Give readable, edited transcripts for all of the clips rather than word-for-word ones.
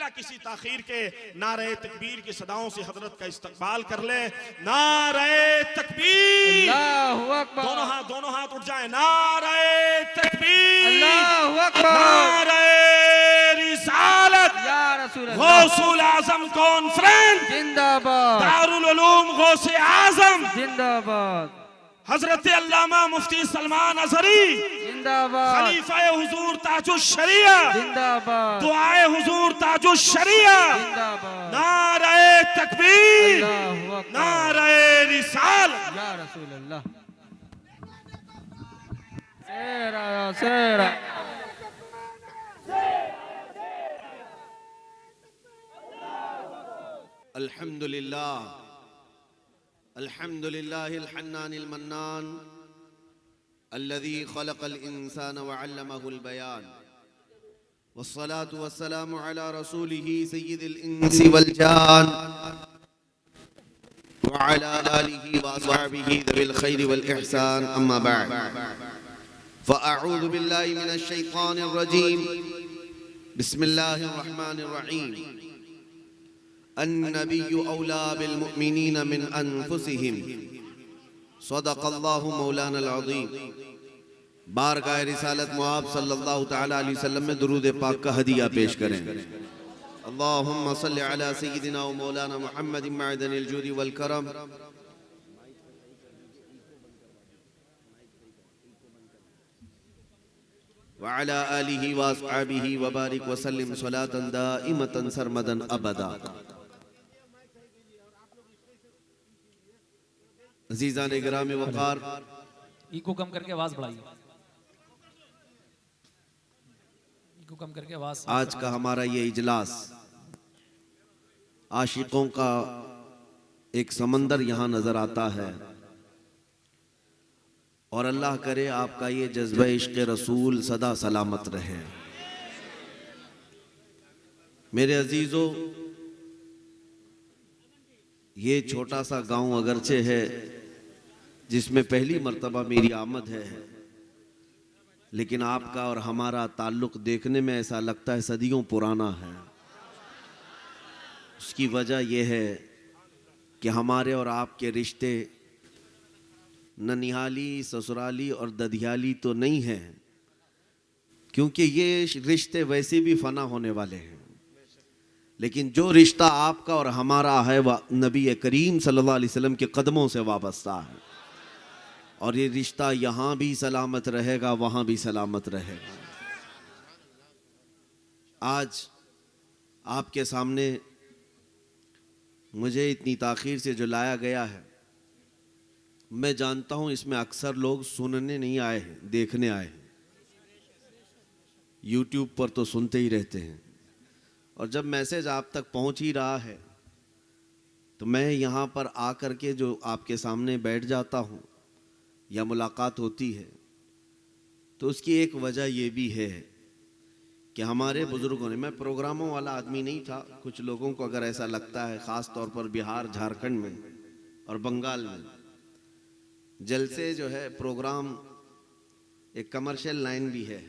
बिला किसी ताखीर के नारे तकबीर की सदाओं से हजरत का इस्तकबाल कर ले। नारे तकबीर, अल्लाहु अकबर, दोनों हाथ उठ जाए। नारे तकबीर, अल्लाहु अकबर, नारे रिसालत, या रसूल अल्लाह, गौसुल आजम कॉन्फ्रेंस जिंदाबाद, दारुल उलूम गौसे आजम जिंदाबाद, हजरत अल्लामा मुफ्ती सलमान अजहरी जिंदाबाद, खलीफा हुजूर ताजुश शरिया जिंदाबाद, दुआए हुजूर ताजुश शरिया, जिंदाबाद, नारे तकबीर, अल्लाहु अकबर, नारे रिसालत। या रसूल अल्लाह। सेरा सेरा अल्हम्दुलिल्लाह अल्हम्दुलिल्लाहिल हन्नानिल मन्नान अल्लज़ी खलक़ल इंसान व अल्लमहुल बयान वस्सलातु वस्सलामु अला रसूलिही सय्यिदिल इंसी वल जान व अला आलिही व अस्हाबिही ज़िल खैरि वल इहसान अम्मा बअद फ़अऊज़ु बिल्लाहि मिनश शैतानिर रजीम बिस्मिल्लाहिर रहमानिर रहीम अन्नबिय्यु औला बिल मुअमिनीन मिन अनफुसिहिम सदक़ल्लाहु मौलानल अज़ीम। बारगाह रिसालत मुआब सल्लल्लाहु तआला अलैहि वसल्लम में दुरूद पाक का हदिया पेश करें। अल्लाहुम्मा सल्लि अला सय्यिदिना व मौलाना मुहम्मद मअदनिल जूदि वल करम व अला आलिहि व अस्हाबिहि व बारिक व सल्लिम सलातन दाइमतन सरमदन अबदा। अज़ीज़ान गिरामी वक़ार, इको कम करके आवाज बढ़ाइए, इको कम करके आवाज। आज का हमारा ये इजलास आशिकों का एक समंदर यहाँ नजर आता है और अल्लाह करे आपका ये जज्बा इश्क़ रसूल सदा सलामत रहे। मेरे अजीजों, ये छोटा सा गांव अगरचे है जिसमें पहली मर्तबा मेरी आमद है, लेकिन आपका और हमारा ताल्लुक देखने में ऐसा लगता है सदियों पुराना है। उसकी वजह यह है कि हमारे और आपके रिश्ते ननिहाली, ससुराली और ददियाली तो नहीं हैं, क्योंकि ये रिश्ते वैसे भी फना होने वाले हैं। लेकिन जो रिश्ता आपका और हमारा है वह नबी करीम सल्लल्लाहु अलैहि वसल्लम के कदमों से वाबस्ता है, और ये रिश्ता यहाँ भी सलामत रहेगा, वहाँ भी सलामत रहेगा। आज आपके सामने मुझे इतनी ताख़ीर से जो लाया गया है, मैं जानता हूँ इसमें अक्सर लोग सुनने नहीं आए हैं, देखने आए हैं। यूट्यूब पर तो सुनते ही रहते हैं, और जब मैसेज आप तक पहुँच ही रहा है तो मैं यहाँ पर आकर के जो आपके सामने बैठ जाता हूँ या मुलाकात होती है, तो उसकी एक वजह ये भी है कि हमारे बुज़ुर्गों ने, मैं प्रोग्रामों वाला आदमी नहीं था, कुछ लोगों को अगर ऐसा लगता है, ख़ास तौर पर बिहार, झारखंड में और बंगाल में जलसे जो है, प्रोग्राम एक कमर्शियल लाइन भी है,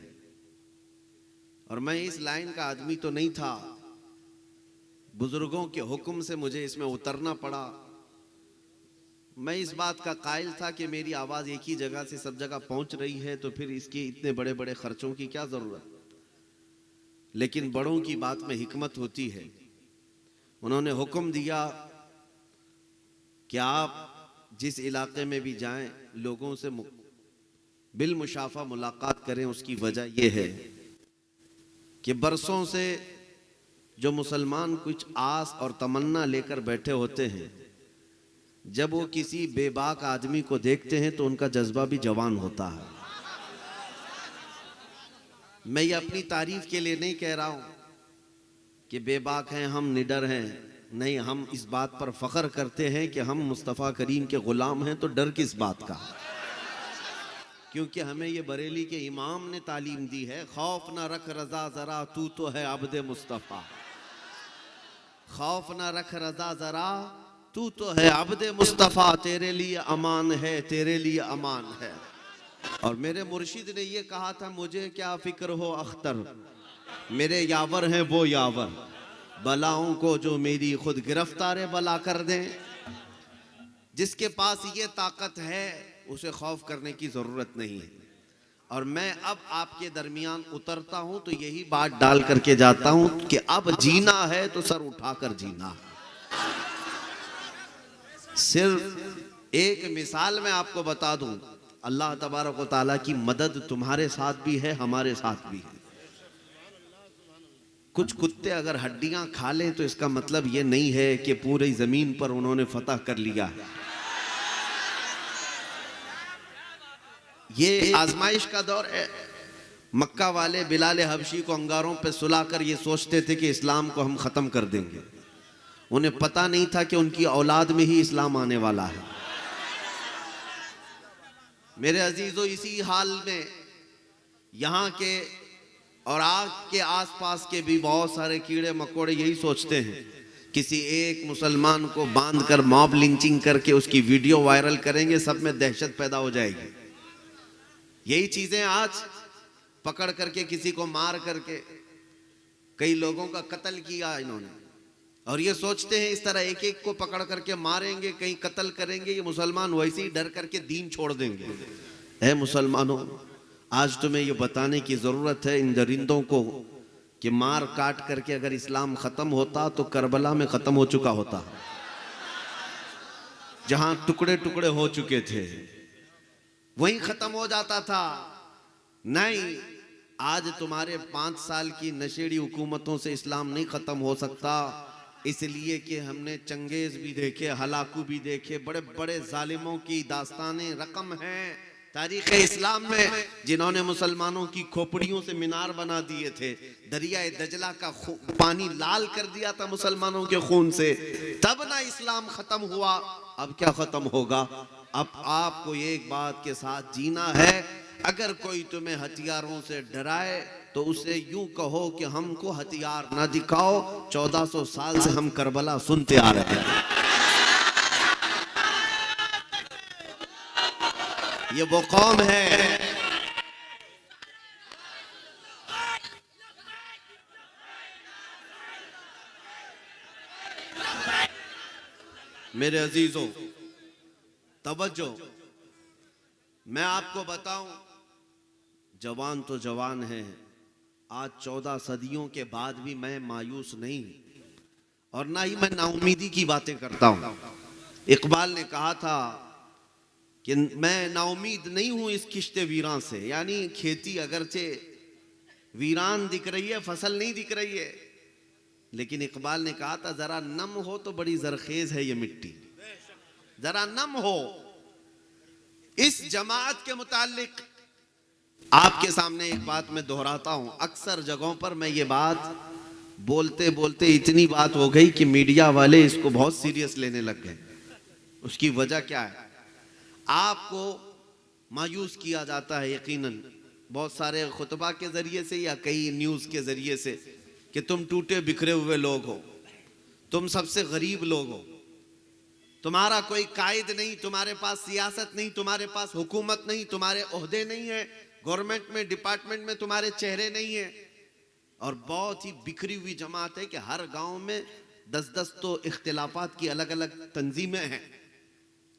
और मैं इस लाइन का आदमी तो नहीं था। बुजुर्गों के हुक्म से मुझे इसमें उतरना पड़ा। मैं इस बात का कायल था कि मेरी आवाज़ एक ही जगह से सब जगह पहुंच रही है, तो फिर इसके इतने बड़े बड़े खर्चों की क्या ज़रूरत। लेकिन बड़ों की बात में हिकमत होती है। उन्होंने हुक्म दिया कि आप जिस इलाके में भी जाएं, लोगों से बिल मुशाफा मुलाकात करें। उसकी वजह यह है कि बरसों से जो मुसलमान कुछ आस और तमन्ना लेकर बैठे होते हैं, जब वो किसी बेबाक आदमी को देखते हैं तो उनका जज्बा भी जवान होता है। मैं ये अपनी तारीफ के लिए नहीं कह रहा हूं कि बेबाक हैं हम, निडर हैं, नहीं, हम इस बात पर फख्र करते हैं कि हम मुस्तफ़ा करीम के गुलाम हैं। तो डर किस बात का, क्योंकि हमें ये बरेली के इमाम ने तालीम दी है, खौफ ना रख रजा जरा तू तो है अब्दे मुस्तफ़ा। खौफ ना रख रजा जरा तू तो है अब्दे मुस्तफ़ा, तेरे लिए अमान है, तेरे लिए अमान है। और मेरे मुर्शिद ने ये कहा था, मुझे क्या फिक्र हो अख्तर, मेरे यावर हैं वो यावर। बलाओं को जो मेरी खुद गिरफ्तार बला कर दें। जिसके पास ये ताकत है उसे खौफ करने की जरूरत नहीं है। और मैं अब आपके दरमियान उतरता हूं तो यही बात डाल करके जाता हूं कि अब जीना है तो सर उठाकर जीना है। सिर्फ एक मिसाल मैं आपको बता दूं, अल्लाह तबारक व तआला की मदद तुम्हारे साथ भी है, हमारे साथ भी है। कुछ कुत्ते अगर हड्डियां खा लें तो इसका मतलब ये नहीं है कि पूरी जमीन पर उन्होंने फतह कर लिया है। ये आजमाइश का दौर है। मक्का वाले बिलाल हबशी को अंगारों पे सुलाकर ये सोचते थे कि इस्लाम को हम खत्म कर देंगे। उन्हें पता नहीं था कि उनकी औलाद में ही इस्लाम आने वाला है। मेरे अजीजों, इसी हाल में यहाँ के और आग के आसपास के भी बहुत सारे कीड़े मकोड़े यही सोचते हैं, किसी एक मुसलमान को बांधकर मॉब लिंचिंग करके उसकी वीडियो वायरल करेंगे, सब में दहशत पैदा हो जाएगी। यही चीजें आज पकड़ करके किसी को मार करके कई लोगों का कत्ल किया इन्होंने, और ये सोचते हैं इस तरह एक एक को पकड़ करके मारेंगे, कहीं कत्ल करेंगे, ये मुसलमान वैसे ही डर करके दीन छोड़ देंगे। ऐ मुसलमानों, आज तुम्हें ये बताने की जरूरत है इन दरिंदों को कि मार काट करके अगर इस्लाम खत्म होता तो करबला में खत्म हो चुका होता, जहां टुकड़े टुकड़े हो चुके थे वहीं खत्म हो जाता था। नहीं, आज तुम्हारे 5 साल की नशेड़ी हुकूमतों से इस्लाम नहीं खत्म हो सकता, इसलिए कि हमने चंगेज भी देखे, हलाकू भी देखे, बड़े बड़े जालिमों की दास्तानें रकम हैं तारीख़ इस्लाम में, जिन्होंने मुसलमानों की खोपड़ियों से मीनार बना दिए थे, दरियाए दजला का पानी लाल कर दिया था मुसलमानों के खून से, तब ना इस्लाम खत्म हुआ। अब क्या खत्म होगा? अब आपको एक बात के साथ जीना है। अगर कोई तुम्हें हथियारों से डराए तो उसे यूं कहो कि हमको हथियार ना दिखाओ, 1400 साल से हम करबला सुनते आ रहे हैं। ये वो कौम है मेरे अजीजों, तवज्जो, मैं आपको बताऊं, जवान तो जवान है। आज 14 सदियों के बाद भी मैं मायूस नहीं और ना ही मैं नाउमीदी की बातें करता हूं। इकबाल ने कहा था कि मैं नाउमीद नहीं हूं इस किश्ते वीरान से, यानी खेती अगरचे वीरान दिख रही है, फसल नहीं दिख रही है, लेकिन इकबाल ने कहा था जरा नम हो तो बड़ी जरखेज है ये मिट्टी, जरा नम हो। इस जमात के मुतालिक आपके सामने एक बात मैं दोहराता हूं। अक्सर जगहों पर मैं ये बात बोलते बोलते इतनी बात हो गई कि मीडिया वाले इसको बहुत सीरियस लेने लग गए। उसकी वजह क्या है? आपको मायूस किया जाता है यकीनन बहुत सारे खुतबा के जरिए से या कई न्यूज़ के जरिए से कि तुम टूटे बिखरे हुए लोग हो, तुम सबसे गरीब लोग हो, तुम्हारा कोई कायद नहीं, तुम्हारे पास सियासत नहीं, तुम्हारे पास हुकूमत नहीं, तुम्हारे ओहदे नहीं है, गवर्नमेंट में डिपार्टमेंट में तुम्हारे चेहरे नहीं है, और बहुत ही बिखरी हुई जमात है कि हर गांव में 10-10 तो इख्तिलाफात की अलग अलग तंजीमें हैं।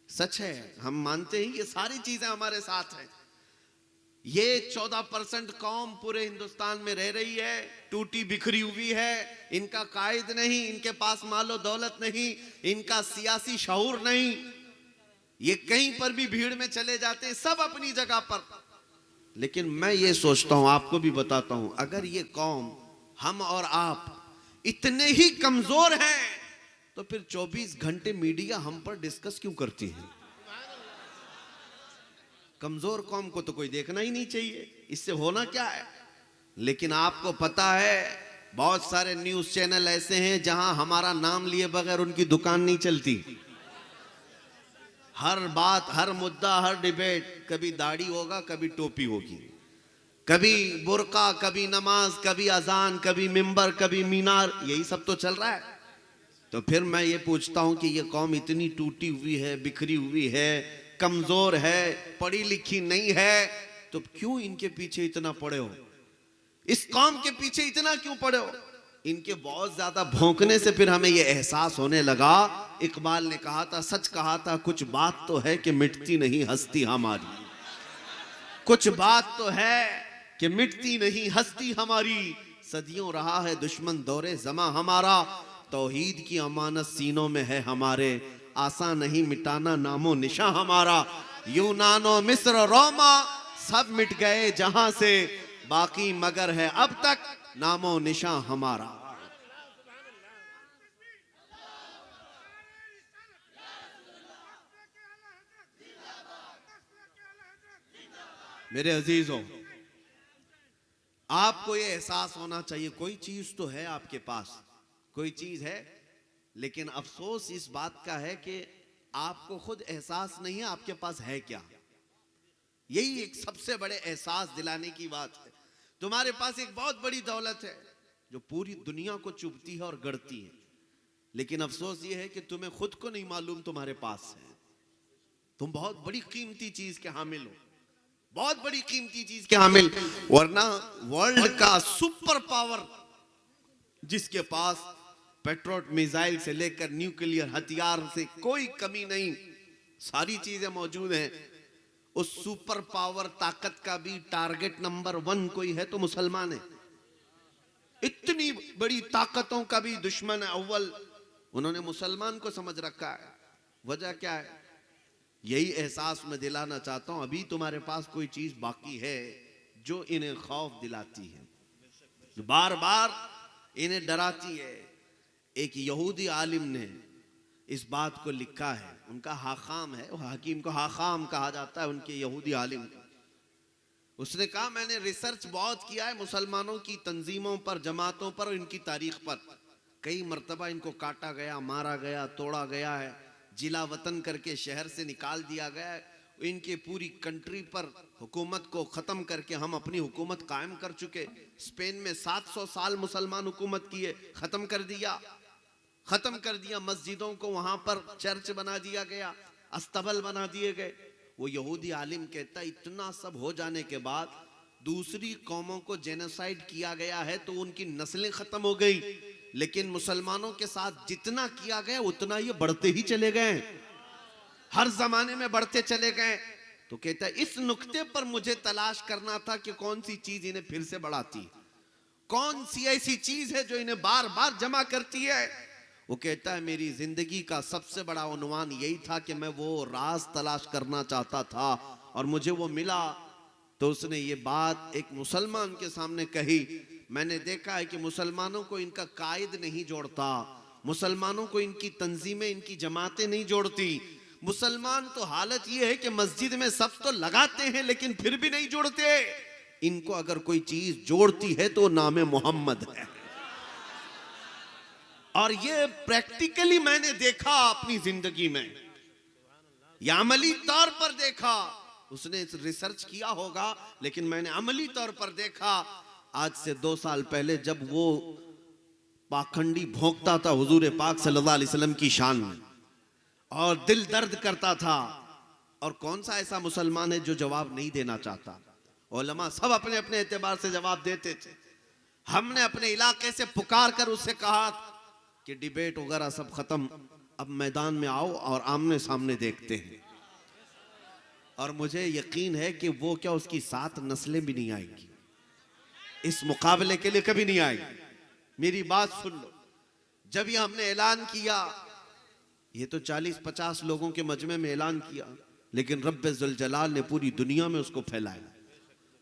सच है, हम मानते हैं ये सारी चीजें हमारे साथ हैं। ये 14% कौम पूरे हिंदुस्तान में रह रही है, टूटी बिखरी हुई है, इनका कायद नहीं, इनके पास मालो दौलत नहीं, इनका सियासी शऊर नहीं, ये कहीं पर भी भीड़ में चले जाते हैं, सब अपनी जगह पर। लेकिन मैं ये सोचता हूं, आपको भी बताता हूं, अगर ये कौम, हम और आप इतने ही कमजोर हैं तो फिर 24 घंटे मीडिया हम पर डिस्कस क्यों करती है? कमजोर कौम को तो कोई देखना ही नहीं चाहिए, इससे होना क्या है? लेकिन आपको पता है बहुत सारे न्यूज़ चैनल ऐसे हैं जहां हमारा नाम लिए बगैर उनकी दुकान नहीं चलती। हर बात, हर मुद्दा, हर डिबेट, कभी दाढ़ी होगा, कभी टोपी होगी, कभी बुर्का, कभी नमाज, कभी अजान, कभी मिंबर, कभी मीनार, यही सब तो चल रहा है। तो फिर मैं ये पूछता हूं कि ये कौम इतनी टूटी हुई है, बिखरी हुई है, कमजोर है, पढ़ी लिखी नहीं है, तो क्यों इनके पीछे इतना पड़े हो? इस कौम के पीछे इतना क्यों पड़े हो? इनके बहुत ज्यादा भौंकने से फिर हमें ये एहसास होने लगा। इकबाल ने कहा था, सच कहा था, कुछ बात तो है कि मिटती नहीं हस्ती हमारी, कुछ बात तो है कि मिटती नहीं हस्ती हमारी, सदियों रहा है दुश्मन दौरे जमा हमारा, तौहीद की अमानत सीनों में है हमारे, आसान नहीं मिटाना नामो निशा हमारा, यूनानो मिस्र रोमा सब मिट गए जहां से, बाकी मगर है अब तक नामो निशा हमारा। मेरे अजीजों, आपको ये एहसास होना चाहिए, कोई चीज तो है आपके पास, कोई चीज है, लेकिन अफसोस इस बात का है कि आपको खुद एहसास नहीं है आपके पास है क्या। यही एक सबसे बड़े एहसास दिलाने की बात है। तुम्हारे पास एक बहुत बड़ी दौलत है जो पूरी दुनिया को चुभती है और गढ़ती है, लेकिन अफसोस ये है कि तुम्हें खुद को नहीं मालूम तुम्हारे पास है। तुम बहुत बड़ी कीमती चीज के हामिल हो, बहुत बड़ी कीमती चीज के हामिल, वरना वर्ल्ड का सुपर पावर जिसके पास पेट्रोल मिसाइल से लेकर न्यूक्लियर हथियार से कोई कमी नहीं, सारी चीजें मौजूद हैं, उस सुपर पावर ताकत का भी टारगेट नंबर 1 कोई है तो मुसलमान है। इतनी बड़ी ताकतों का भी दुश्मन अव्वल उन्होंने मुसलमान को समझ रखा है। वजह क्या है? यही एहसास मैं दिलाना चाहता हूं, अभी तुम्हारे पास कोई चीज बाकी है जो इन्हें खौफ दिलाती है, जो बार बार इन्हें डराती है। एक यहूदी आलिम ने इस बात को लिखा है, उनका हाखाम है, हकीम को हाखाम कहा जाता है, उनके यहूदी आलिम को। उसने कहा, मैंने रिसर्च बहुत किया है मुसलमानों की तंजीमों पर, जमातों पर और इनकी तारीख पर। कई मर्तबा इनको काटा गया, मारा गया, तोड़ा गया है, जिला वतन करके शहर से निकाल दिया गया है। इनके पूरी कंट्री पर हुकूमत को ख़त्म करके हम अपनी हुकूमत कायम कर चुके। स्पेन में 700 साल मुसलमान हुकूमत किए, ख़त्म कर दिया, ख़त्म कर दिया। मस्जिदों को वहाँ पर चर्च बना दिया गया, अस्तबल बना दिए गए। वो यहूदी आलिम कहता है, इतना सब हो जाने के बाद दूसरी कौमों को जेनोसाइड किया गया है तो उनकी नस्लें ख़त्म हो गई, लेकिन मुसलमानों के साथ जितना किया गया उतना ये बढ़ते ही चले गए, हर जमाने में बढ़ते चले गए। तो कहता है, इस नुक्ते पर मुझे तलाश करना था कि कौन सी चीज इन्हें फिर से बढ़ाती, कौन सी ऐसी चीज है जो इन्हें बार बार जमा करती है। वो कहता है, मेरी जिंदगी का सबसे बड़ा उन्वान यही था कि मैं वो राज तलाश करना चाहता था और मुझे वो मिला। तो उसने ये बात एक मुसलमान के सामने कही, मैंने देखा है कि मुसलमानों को इनका कायद नहीं जोड़ता, मुसलमानों को इनकी तंजीमें, इनकी जमातें नहीं जोड़ती। मुसलमान तो हालत ये है कि मस्जिद में सब तो लगाते हैं लेकिन फिर भी नहीं जोड़ते। इनको अगर कोई चीज जोड़ती है तो नाम मोहम्मद है। और ये प्रैक्टिकली मैंने देखा अपनी जिंदगी में, या अमली तौर पर देखा। उसने रिसर्च किया होगा लेकिन मैंने अमली तौर पर देखा। आज से 2 साल पहले जब वो पाखंडी भोंकता था हुजूर पाक सल्लल्लाहु अलैहि वसल्लम की शान में और दिल दर्द करता था, और कौन सा ऐसा मुसलमान है जो जवाब नहीं देना चाहता। उलमा सब अपने अपने एतबार से जवाब देते थे। हमने अपने इलाके से पुकार कर उससे कहा कि डिबेट वगैरह सब खत्म, अब मैदान में आओ और आमने सामने देखते हैं। और मुझे यकीन है कि वो क्या, उसकी 7 नस्लें भी नहीं आएंगी, इस मुकाबले के लिए कभी नहीं आएगी। मेरी बात सुन लो, जब ये हमने ऐलान किया, ये तो 40-50 लोगों के मजमे में ऐलान किया, लेकिन रब्बे जुल जलाल ने पूरी दुनिया में उसको फैलाया।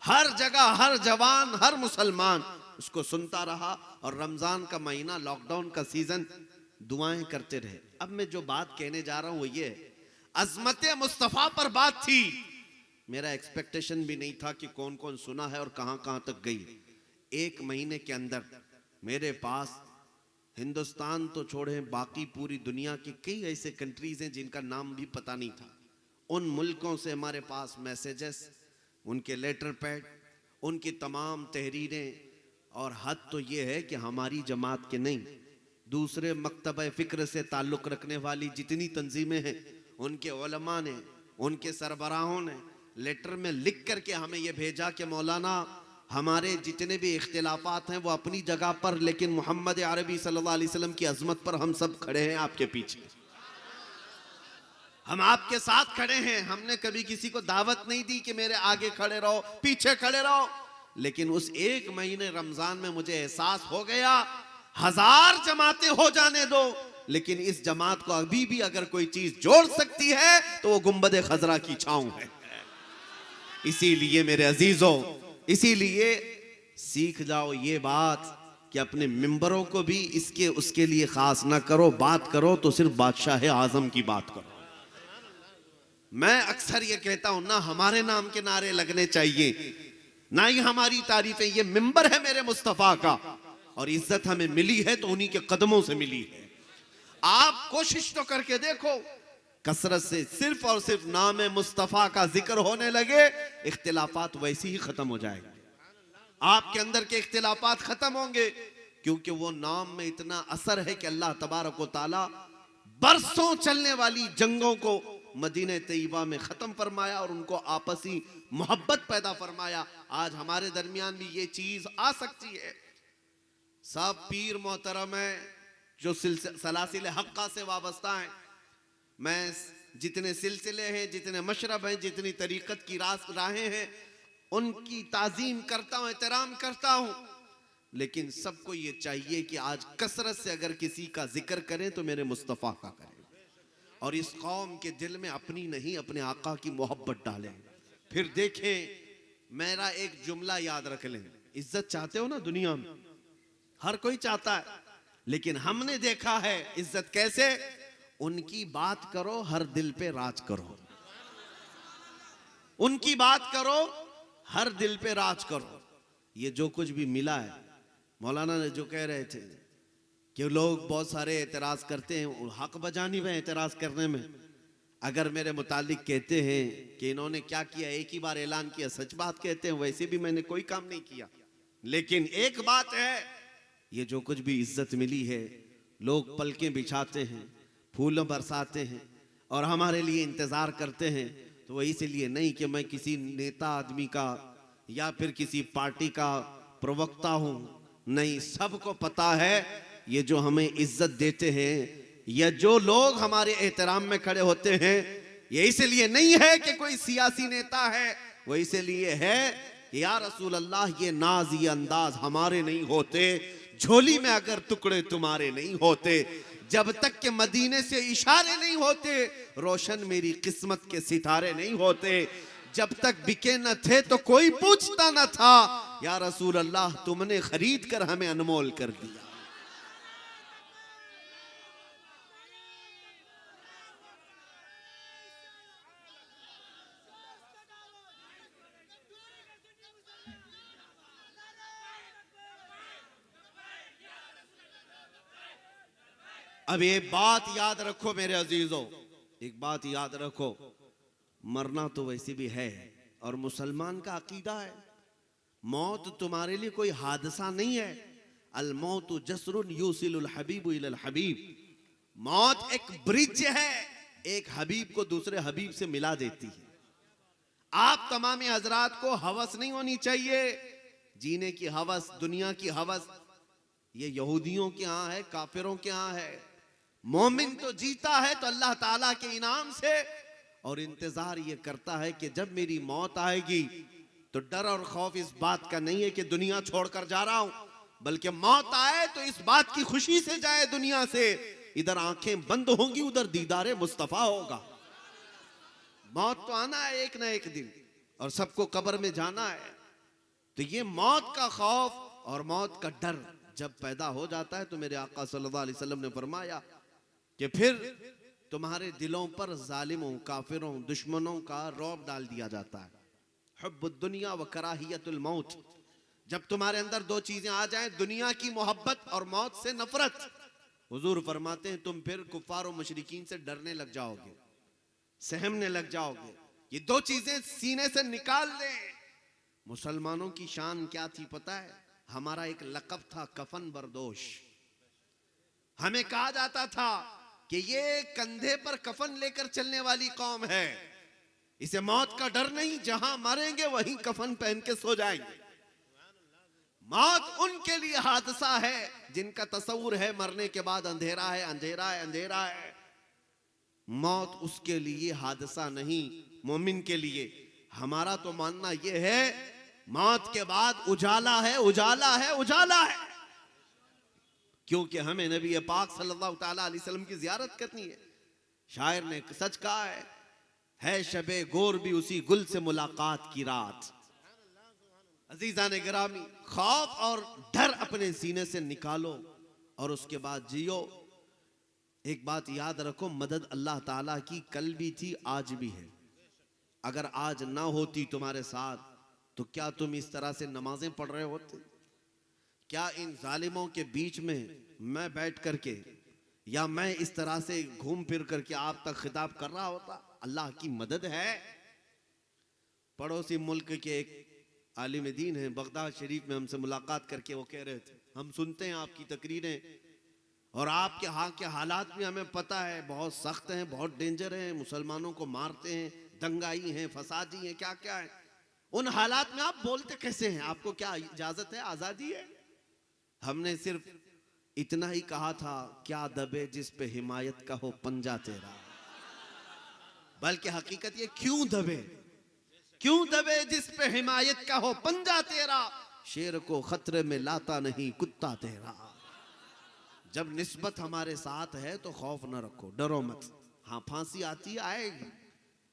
हर जगह हर जवान हर मुसलमान उसको सुनता रहा, और रमजान का महीना, लॉकडाउन का सीजन, दुआएं करते रहे। अब मैं जो बात कहने जा रहा हूं वो ये है, अजमत मुस्तफा पर बात थी। मेरा एक्सपेक्टेशन भी नहीं था कि कौन कौन सुना है और कहां कहां तक गई। 1 महीने के अंदर मेरे पास हिंदुस्तान तो छोड़े, बाकी पूरी दुनिया की कई ऐसे कंट्रीज हैं जिनका नाम भी पता नहीं था। उन मुल्कों से हमारे पास मैसेजेस, उनके लेटर पैड, उनकी तमाम तहरीरें, और हद तो ये है कि हमारी जमात के नहीं, दूसरे मकतब फ़िक्र से ताल्लुक़ रखने वाली जितनी तंजीमें हैं, उनके उलमा ने, उनके सरबराहों ने लेटर में लिख करके हमें यह भेजा कि मौलाना, हमारे जितने भी इख्तिलाफात हैं वो अपनी जगह पर, लेकिन मोहम्मद अरबी सल्लल्लाहु अलैहि वसल्लम की अजमत पर हम सब खड़े हैं आपके पीछे, हम आपके साथ खड़े हैं। हमने कभी किसी को दावत नहीं दी कि मेरे आगे खड़े रहो, पीछे खड़े रहो, लेकिन उस एक महीने रमजान में मुझे एहसास हो गया 1000 जमातें हो जाने दो, लेकिन इस जमात को अभी भी अगर कोई चीज जोड़ सकती है तो वो गुंबद खजरा की छांव है। इसीलिए मेरे अजीजों, इसीलिए सीख जाओ ये बात कि अपने मिंबरों को भी इसके उसके लिए खास ना करो, बात करो तो सिर्फ बादशाह आजम की बात करो। मैं अक्सर ये कहता हूं ना हमारे नाम के नारे लगने चाहिए, ना ही हमारी तारीफें, ये मिंबर है मेरे मुस्तफा का और इज्जत हमें मिली है तो उन्हीं के कदमों से मिली है। आप कोशिश तो करके देखो, कसरत से सिर्फ और सिर्फ नाम मुस्तफा का जिक्र होने लगे, इख्तिलाफात वैसे ही खत्म हो जाएंगे, आपके अंदर के इख्तिलाफात खत्म होंगे, क्योंकि वो नाम में इतना असर है कि अल्लाह तबारक व तआला बरसों चलने वाली जंगों को मदीने तैयबा में खत्म फरमाया और उनको आपसी मोहब्बत पैदा फरमाया। आज हमारे दरमियान भी ये चीज आ सकती है। सब पीर मोहतरम है जो सलासिल हक्का से वाबस्ता हैं, मैं जितने सिलसिले हैं, जितने मशरब हैं, जितनी तरीक़त की राहें हैं, उनकी ताज़ीम करता हूँ, एहतराम करता हूँ, लेकिन सबको ये चाहिए कि आज कसरत से अगर किसी का जिक्र करें तो मेरे मुस्तफ़ा का करें और इस कौम के दिल में अपनी नहीं अपने आका की मोहब्बत डालें। फिर देखें, मेरा एक जुमला याद रख लें, इज्जत चाहते हो ना दुनिया में, हर कोई चाहता है, लेकिन हमने देखा है इज्जत कैसे, उनकी बात करो हर दिल पे राज करो, उनकी बात करो हर दिल पे राज करो। ये जो कुछ भी मिला है, मौलाना ने जो कह रहे थे कि लोग बहुत सारे एतराज करते हैं, हक बजानी में एतराज करने में, अगर मेरे मुतालिक कहते हैं कि इन्होंने क्या किया, एक ही बार ऐलान किया, सच बात कहते हैं, वैसे भी मैंने कोई काम नहीं किया, लेकिन एक बात है, ये जो कुछ भी इज्जत मिली है, लोग पलकें बिछाते हैं, फूल बरसाते हैं और हमारे लिए इंतजार करते हैं, तो वो इसलिए नहीं कि मैं किसी नेता आदमी का या फिर किसी पार्टी का प्रवक्ता हूं, नहीं, सबको पता है ये जो हमें इज्जत देते हैं, या जो लोग हमारे एहतराम में खड़े होते हैं, ये इसलिए नहीं है कि कोई सियासी नेता है, वो इसलिए है कि या रसूल अल्लाह ये नाज ये अंदाज हमारे नहीं होते, झोली में अगर टुकड़े तुम्हारे नहीं होते, जब तक के मदीने से इशारे नहीं होते, रोशन मेरी किस्मत के सितारे नहीं होते, जब तक बिके न थे तो कोई पूछता न था, या रसूल अल्लाह तुमने खरीद कर हमें अनमोल कर दिया। अब ये बात याद रखो मेरे अजीजों, एक बात याद रखो, मरना तो वैसे भी है और मुसलमान का अकीदा है, मौत तुम्हारे लिए कोई हादसा नहीं है, अल मौत जसरुन यूसिलुल हबीब इलल हबीब, मौत एक ब्रिज है, एक हबीब को दूसरे हबीब से मिला देती है। आप तमाम हजरात को हवस नहीं होनी चाहिए, जीने की हवस, दुनिया की हवस, ये यहूदियों के यहाँ है, काफिरों के यहाँ है। मोमिन तो जीता है तो अल्लाह ताला के इनाम से, और इंतजार ये करता है कि जब मेरी मौत आएगी तो डर और खौफ इस बात का नहीं है कि दुनिया छोड़कर जा रहा हूं, बल्कि मौत आए तो इस बात की खुशी से जाए दुनिया से, इधर आंखें बंद होंगी उधर दीदारे मुस्तफा होगा। मौत तो आना है एक ना एक दिन और सबको कब्र में जाना है, तो ये मौत का खौफ और मौत का डर जब पैदा हो जाता है तो मेरे आका सल्लल्लाहु अलैहि वसल्लम ने फरमाया कि फिर तुम्हारे दिलों पर जालिमों, काफिरों, दुश्मनों का रौब डाल दिया जाता है, हुब्बुद दुनिया व कराहियतुल मौत। जब तुम्हारे अंदर दो चीजें आ जाएं, दुनिया की मोहब्बत और मौत से नफरत, हुजूर फरमाते हैं तुम फिर कुफार और मुशरिकीन से डरने लग जाओगे, सहमने लग जाओगे। ये दो चीजें सीने से निकाल दें। मुसलमानों की शान क्या थी पता है? हमारा एक लक़ब था कफन बरदोश। हमें कहा जाता था कि ये कंधे पर कफन लेकर चलने वाली कौम है, इसे मौत का डर नहीं, जहां मरेंगे वहीं कफन पहन के सो जाएंगे। मौत उनके लिए हादसा है जिनका तस्वुर है मरने के बाद अंधेरा है, अंधेरा है, अंधेरा है। मौत उसके लिए हादसा नहीं, मोमिन के लिए। हमारा तो मानना यह है मौत के बाद उजाला है, उजाला है, उजाला है। क्योंकि हमें नबी पाक सल्लल्लाहु ताला अलैहि वसल्लम की जियारत करनी है। शायर ने सच कहा है शबे गोर भी उसी गुल से मुलाकात की रात। अजीजा ने गिरामी, खौफ और डर अपने सीने से निकालो और उसके बाद जियो। एक बात याद रखो, मदद अल्लाह ताला की कल भी थी, आज भी है। अगर आज ना होती तुम्हारे साथ तो क्या तुम इस तरह से नमाजें पढ़ रहे होते? क्या इन जालिमों के बीच में मैं बैठ करके या मैं इस तरह से घूम फिर करके आप तक खिताब कर रहा होता? अल्लाह की मदद है। पड़ोसी मुल्क के एक आलिम दीन है, बगदाद शरीफ में हमसे मुलाकात करके वो कह रहे थे, हम सुनते हैं आपकी तकरीरें और आपके यहाँ के हालात भी हमें पता है, बहुत सख्त हैं, बहुत डेंजर हैं, मुसलमानों को मारते हैं, दंगाई हैं, फसादी हैं, क्या क्या है। उन हालात में आप बोलते कैसे हैं? आपको क्या इजाजत है, आजादी है? हमने सिर्फ इतना ही कहा था, क्या दबे जिस पे हिमायत का हो पंजा तेरा। बल्कि हकीकत ये, क्यों दबे, क्यों दबे जिस पे हिमायत का हो पंजा तेरा। शेर को खतरे में लाता नहीं कुत्ता तेरा। जब निस्बत हमारे साथ है तो खौफ न रखो, डरो मत। हाँ, फांसी आती है, आएगी,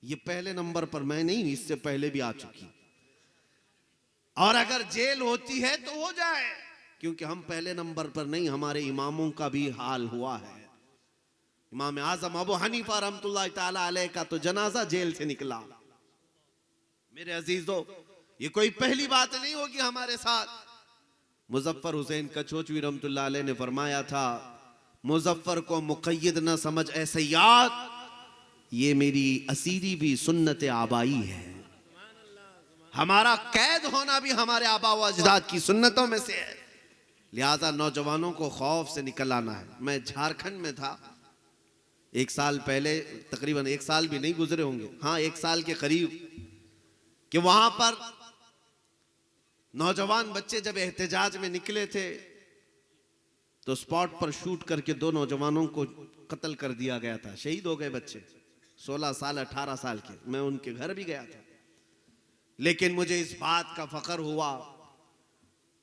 ये पहले नंबर पर, मैं नहीं, इससे पहले भी आ चुकी। और अगर जेल होती है तो हो जाए, क्योंकि हम पहले नंबर पर नहीं, हमारे इमामों का भी हाल हुआ है। इमाम आजम अबू हनीफा रहमतुल्लाह ताला अलैह का तो जनाजा जेल से निकला। मेरे अजीजों, ये कोई पहली बात नहीं होगी हमारे साथ। मुजफ्फर हुसैन कचोचवी रहमतुल्लाह अलैह ने फरमाया था, मुजफ्फर को मुक़य्यद न समझ ऐ सय्याद, ये मेरी असीरी भी सुन्नत आबाई है। हमारा कैद होना भी हमारे आबा व अजदाद की सुन्नतों में से है। लिहाजा नौजवानों को खौफ से निकल आना है। मैं झारखंड में था एक साल पहले, तकरीबन एक साल भी नहीं गुजरे होंगे, हाँ एक साल के करीब, कि वहां पर नौजवान बच्चे जब एहतजाज में निकले थे तो स्पॉट पर शूट करके 2 नौजवानों को कत्ल कर दिया गया था। शहीद हो गए बच्चे, 16 साल 18 साल के। मैं उनके घर भी गया था, लेकिन मुझे इस बात का फख्र हुआ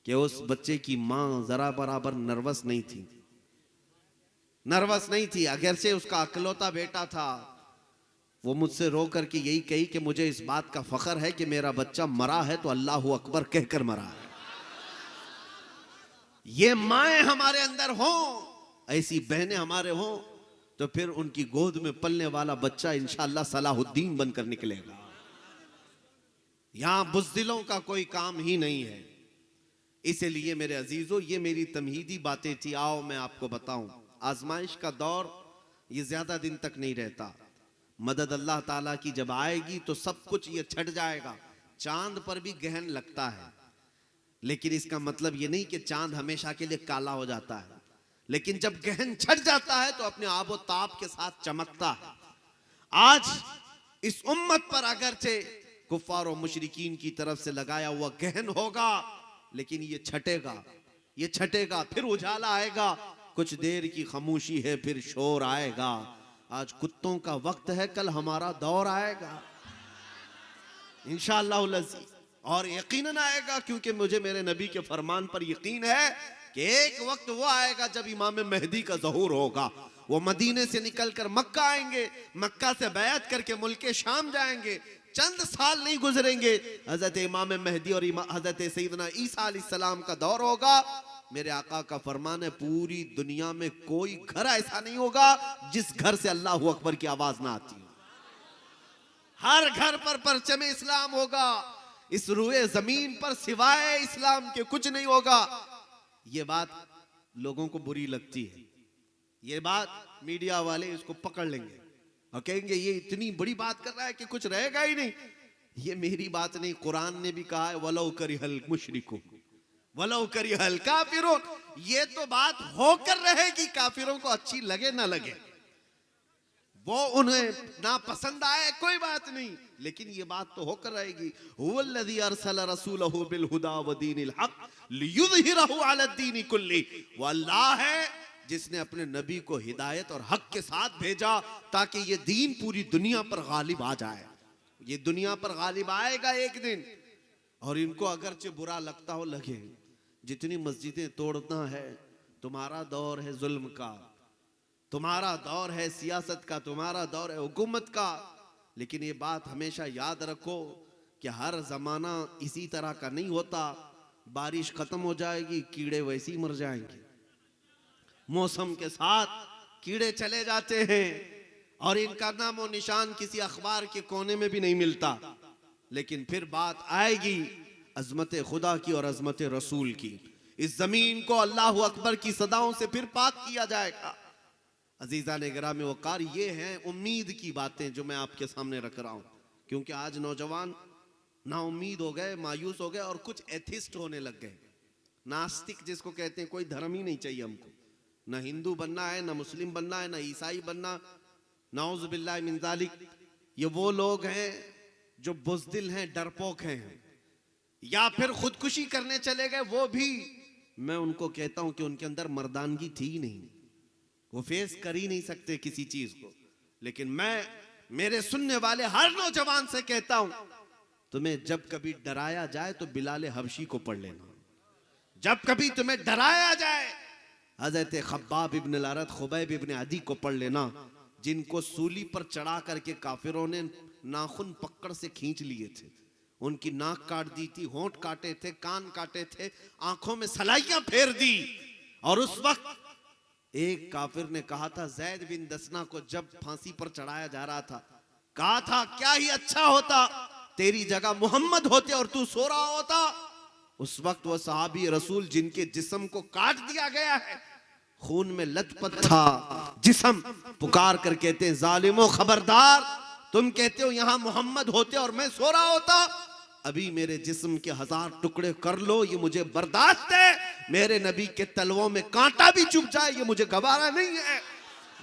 कि उस बच्चे की मां जरा बराबर नर्वस नहीं थी, नर्वस नहीं थी। अगरचे उसका अकलौता बेटा था, वो मुझसे रो करके यही कही कि मुझे इस बात का फख्र है कि मेरा बच्चा मरा है तो अल्लाहू अकबर कहकर मरा है। ये माएं हमारे अंदर हों, ऐसी बहनें हमारे हों, तो फिर उनकी गोद में पलने वाला बच्चा इंशाअल्लाह सलाहुद्दीन बनकर निकलेगा। यहां बुज़दिलों का कोई काम ही नहीं है। इसलिए मेरे अजीजों, ये मेरी तमहीदी बातें थी। आओ मैं आपको बताऊं, आजमाइश का दौर ये ज्यादा दिन तक नहीं रहता। मदद अल्लाह ताला की जब आएगी तो सब कुछ ये छट जाएगा। चांद पर भी गहन लगता है, लेकिन इसका मतलब ये नहीं कि चांद हमेशा के लिए काला हो जाता है, लेकिन जब गहन छट जाता है तो अपने आबो ताप के साथ चमकता है। आज इस उम्मत पर अगरचे कुफ्फार और मुशरिकीन की तरफ से लगाया हुआ गहन होगा, लेकिन ये छटेगा, ये छटेगा, फिर उजाला आएगा। कुछ देर की खामोशी है, फिर शोर आएगा। आज कुत्तों का वक्त है, कल हमारा दौर आएगा इंशाअल्लाह अज़ीज़, और यकीनन आएगा, क्योंकि मुझे मेरे नबी के फरमान पर यकीन है कि एक वक्त वो आएगा जब इमाम मेहदी का ज़हूर होगा। वो मदीने से निकलकर मक्का आएंगे, मक्का से बैत करके मुल्के शाम जाएंगे। चंद साल नहीं गुजरेंगे, हजरत इमाम मेहदी और हजरत सैयदना ईसा अलैहिस्सलाम का दौर होगा। मेरे आका का फरमान है, पूरी दुनिया में कोई घर ऐसा नहीं होगा जिस घर से अल्लाहू अकबर की आवाज ना आती हो। हर घर पर परचम इस्लाम होगा। इस रुए जमीन पर सिवाय इस्लाम के कुछ नहीं होगा। ये बात लोगों को बुरी लगती है, ये बात मीडिया वाले इसको पकड़ लेंगे और कहेंगे ये इतनी बड़ी बात कर रहा है कि कुछ रहेगा ही नहीं। ये मेरी बात नहीं, कुरान ने भी कहा है, वलौ करिहल मुशरिकून वलौ करिहल काफिरून। ये तो बात होकर रहेगी, काफिरों को अच्छी लगे ना लगे। वो उन्हें नापसंद आए कोई बात नहीं, लेकिन ये बात तो होकर रहेगी। हुवल्लज़ी अरसला रसूलहु बिल हुदा व दीनिल हक लियुज़हिरहु अला दीनि कुल्ली। वो अल्लाह है जिसने अपने नबी को हिदायत और हक के साथ भेजा ताकि ये दीन पूरी दुनिया पर गालिब आ जाए। ये दुनिया पर गालिब आएगा एक दिन। और इनको अगरचे बुरा लगता हो लगे, जितनी मस्जिदें तोड़ना है, तुम्हारा दौर है जुल्म का, तुम्हारा दौर है सियासत का, तुम्हारा दौर है हुकूमत का, लेकिन ये बात हमेशा याद रखो कि हर जमाना इसी तरह का नहीं होता। बारिश खत्म हो जाएगी, कीड़े वैसे ही मर जाएंगे। मौसम के साथ कीड़े चले जाते हैं और इनका नामो निशान किसी अखबार के कोने में भी नहीं मिलता। लेकिन फिर बात आएगी अजमत खुदा की और अजमत रसूल की। इस जमीन को अल्लाह अकबर की सदाओं से फिर पाक किया जाएगा। अजीजा ने गिरामी वकार, ये हैं उम्मीद की बातें जो मैं आपके सामने रख रहा हूं, क्योंकि आज नौजवान ना उम्मीद हो गए, मायूस हो गए और कुछ एथिस्ट होने लग गए। नास्तिक जिसको कहते हैं, कोई धर्म ही नहीं चाहिए हमको, ना हिंदू बनना है, ना मुस्लिम बनना है, ना ईसाई बनना, नाउज़ बिल्लाह मिन ज़ालिक। ये वो लोग हैं जो बुज़दिल हैं, डरपोक हैं, या फिर खुदकुशी करने चले गए। वो भी मैं उनको कहता हूं कि उनके अंदर मर्दानगी थी ही नहीं, वो फेस कर ही नहीं सकते किसी चीज को। लेकिन मैं मेरे सुनने वाले हर नौजवान से कहता हूं, तुम्हें जब कभी डराया जाए तो बिलाल हबशी को पढ़ लेना। जब कभी तुम्हें डराया जाए हजरत खब्बाब इब्न अल-अरत, खुबैब इब्न अदी को पढ़ लेना, जिनको सूली पर चढ़ा करके काफिरों ने नाखून पकड़ से खींच लिए थे, उनकी नाक काट दी थी, होंठ काटे थे, कान काटे थे, आंखों में सलाइयां फेर दी। और उस वक्त एक काफिर ने कहा था, जैद बिन दसना को जब फांसी पर चढ़ाया जा रहा था, कहा था क्या ही अच्छा होता तेरी जगह मोहम्मद होते और तू सो रहा होता। उस वक्त वो सहाबी रसूल जिनके जिस्म को काट दिया गया है, खून में लथपथ था जिस्म, पुकार कर कहते हैं, जालिमो खबरदार, तुम कहते हो यहां मोहम्मद होते और मैं सो रहा होता, अभी मेरे जिस्म के 1000 टुकड़े कर लो, ये मुझे बर्दाश्त है। मेरे नबी के तलवों में कांटा भी चुभ जाए, ये मुझे गवारा नहीं है।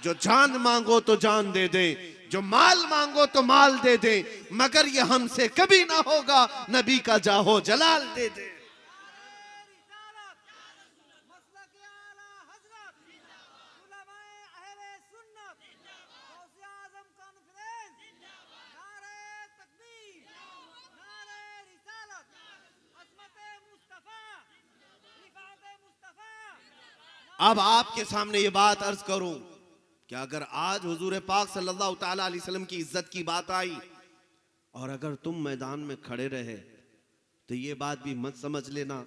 जो जान मांगो तो जान दे दे, जो माल मांगो तो माल दे दे, मगर ये हमसे कभी ना होगा नबी का जाहो जलाल दे दे। अब आपके सामने ये बात अर्ज करूं कि अगर आज हुजूर पाक सल्लल्लाहु ताला अलैहि वसल्लम की इज्जत की बात आई और अगर तुम मैदान में खड़े रहे, तो ये बात भी मत समझ लेना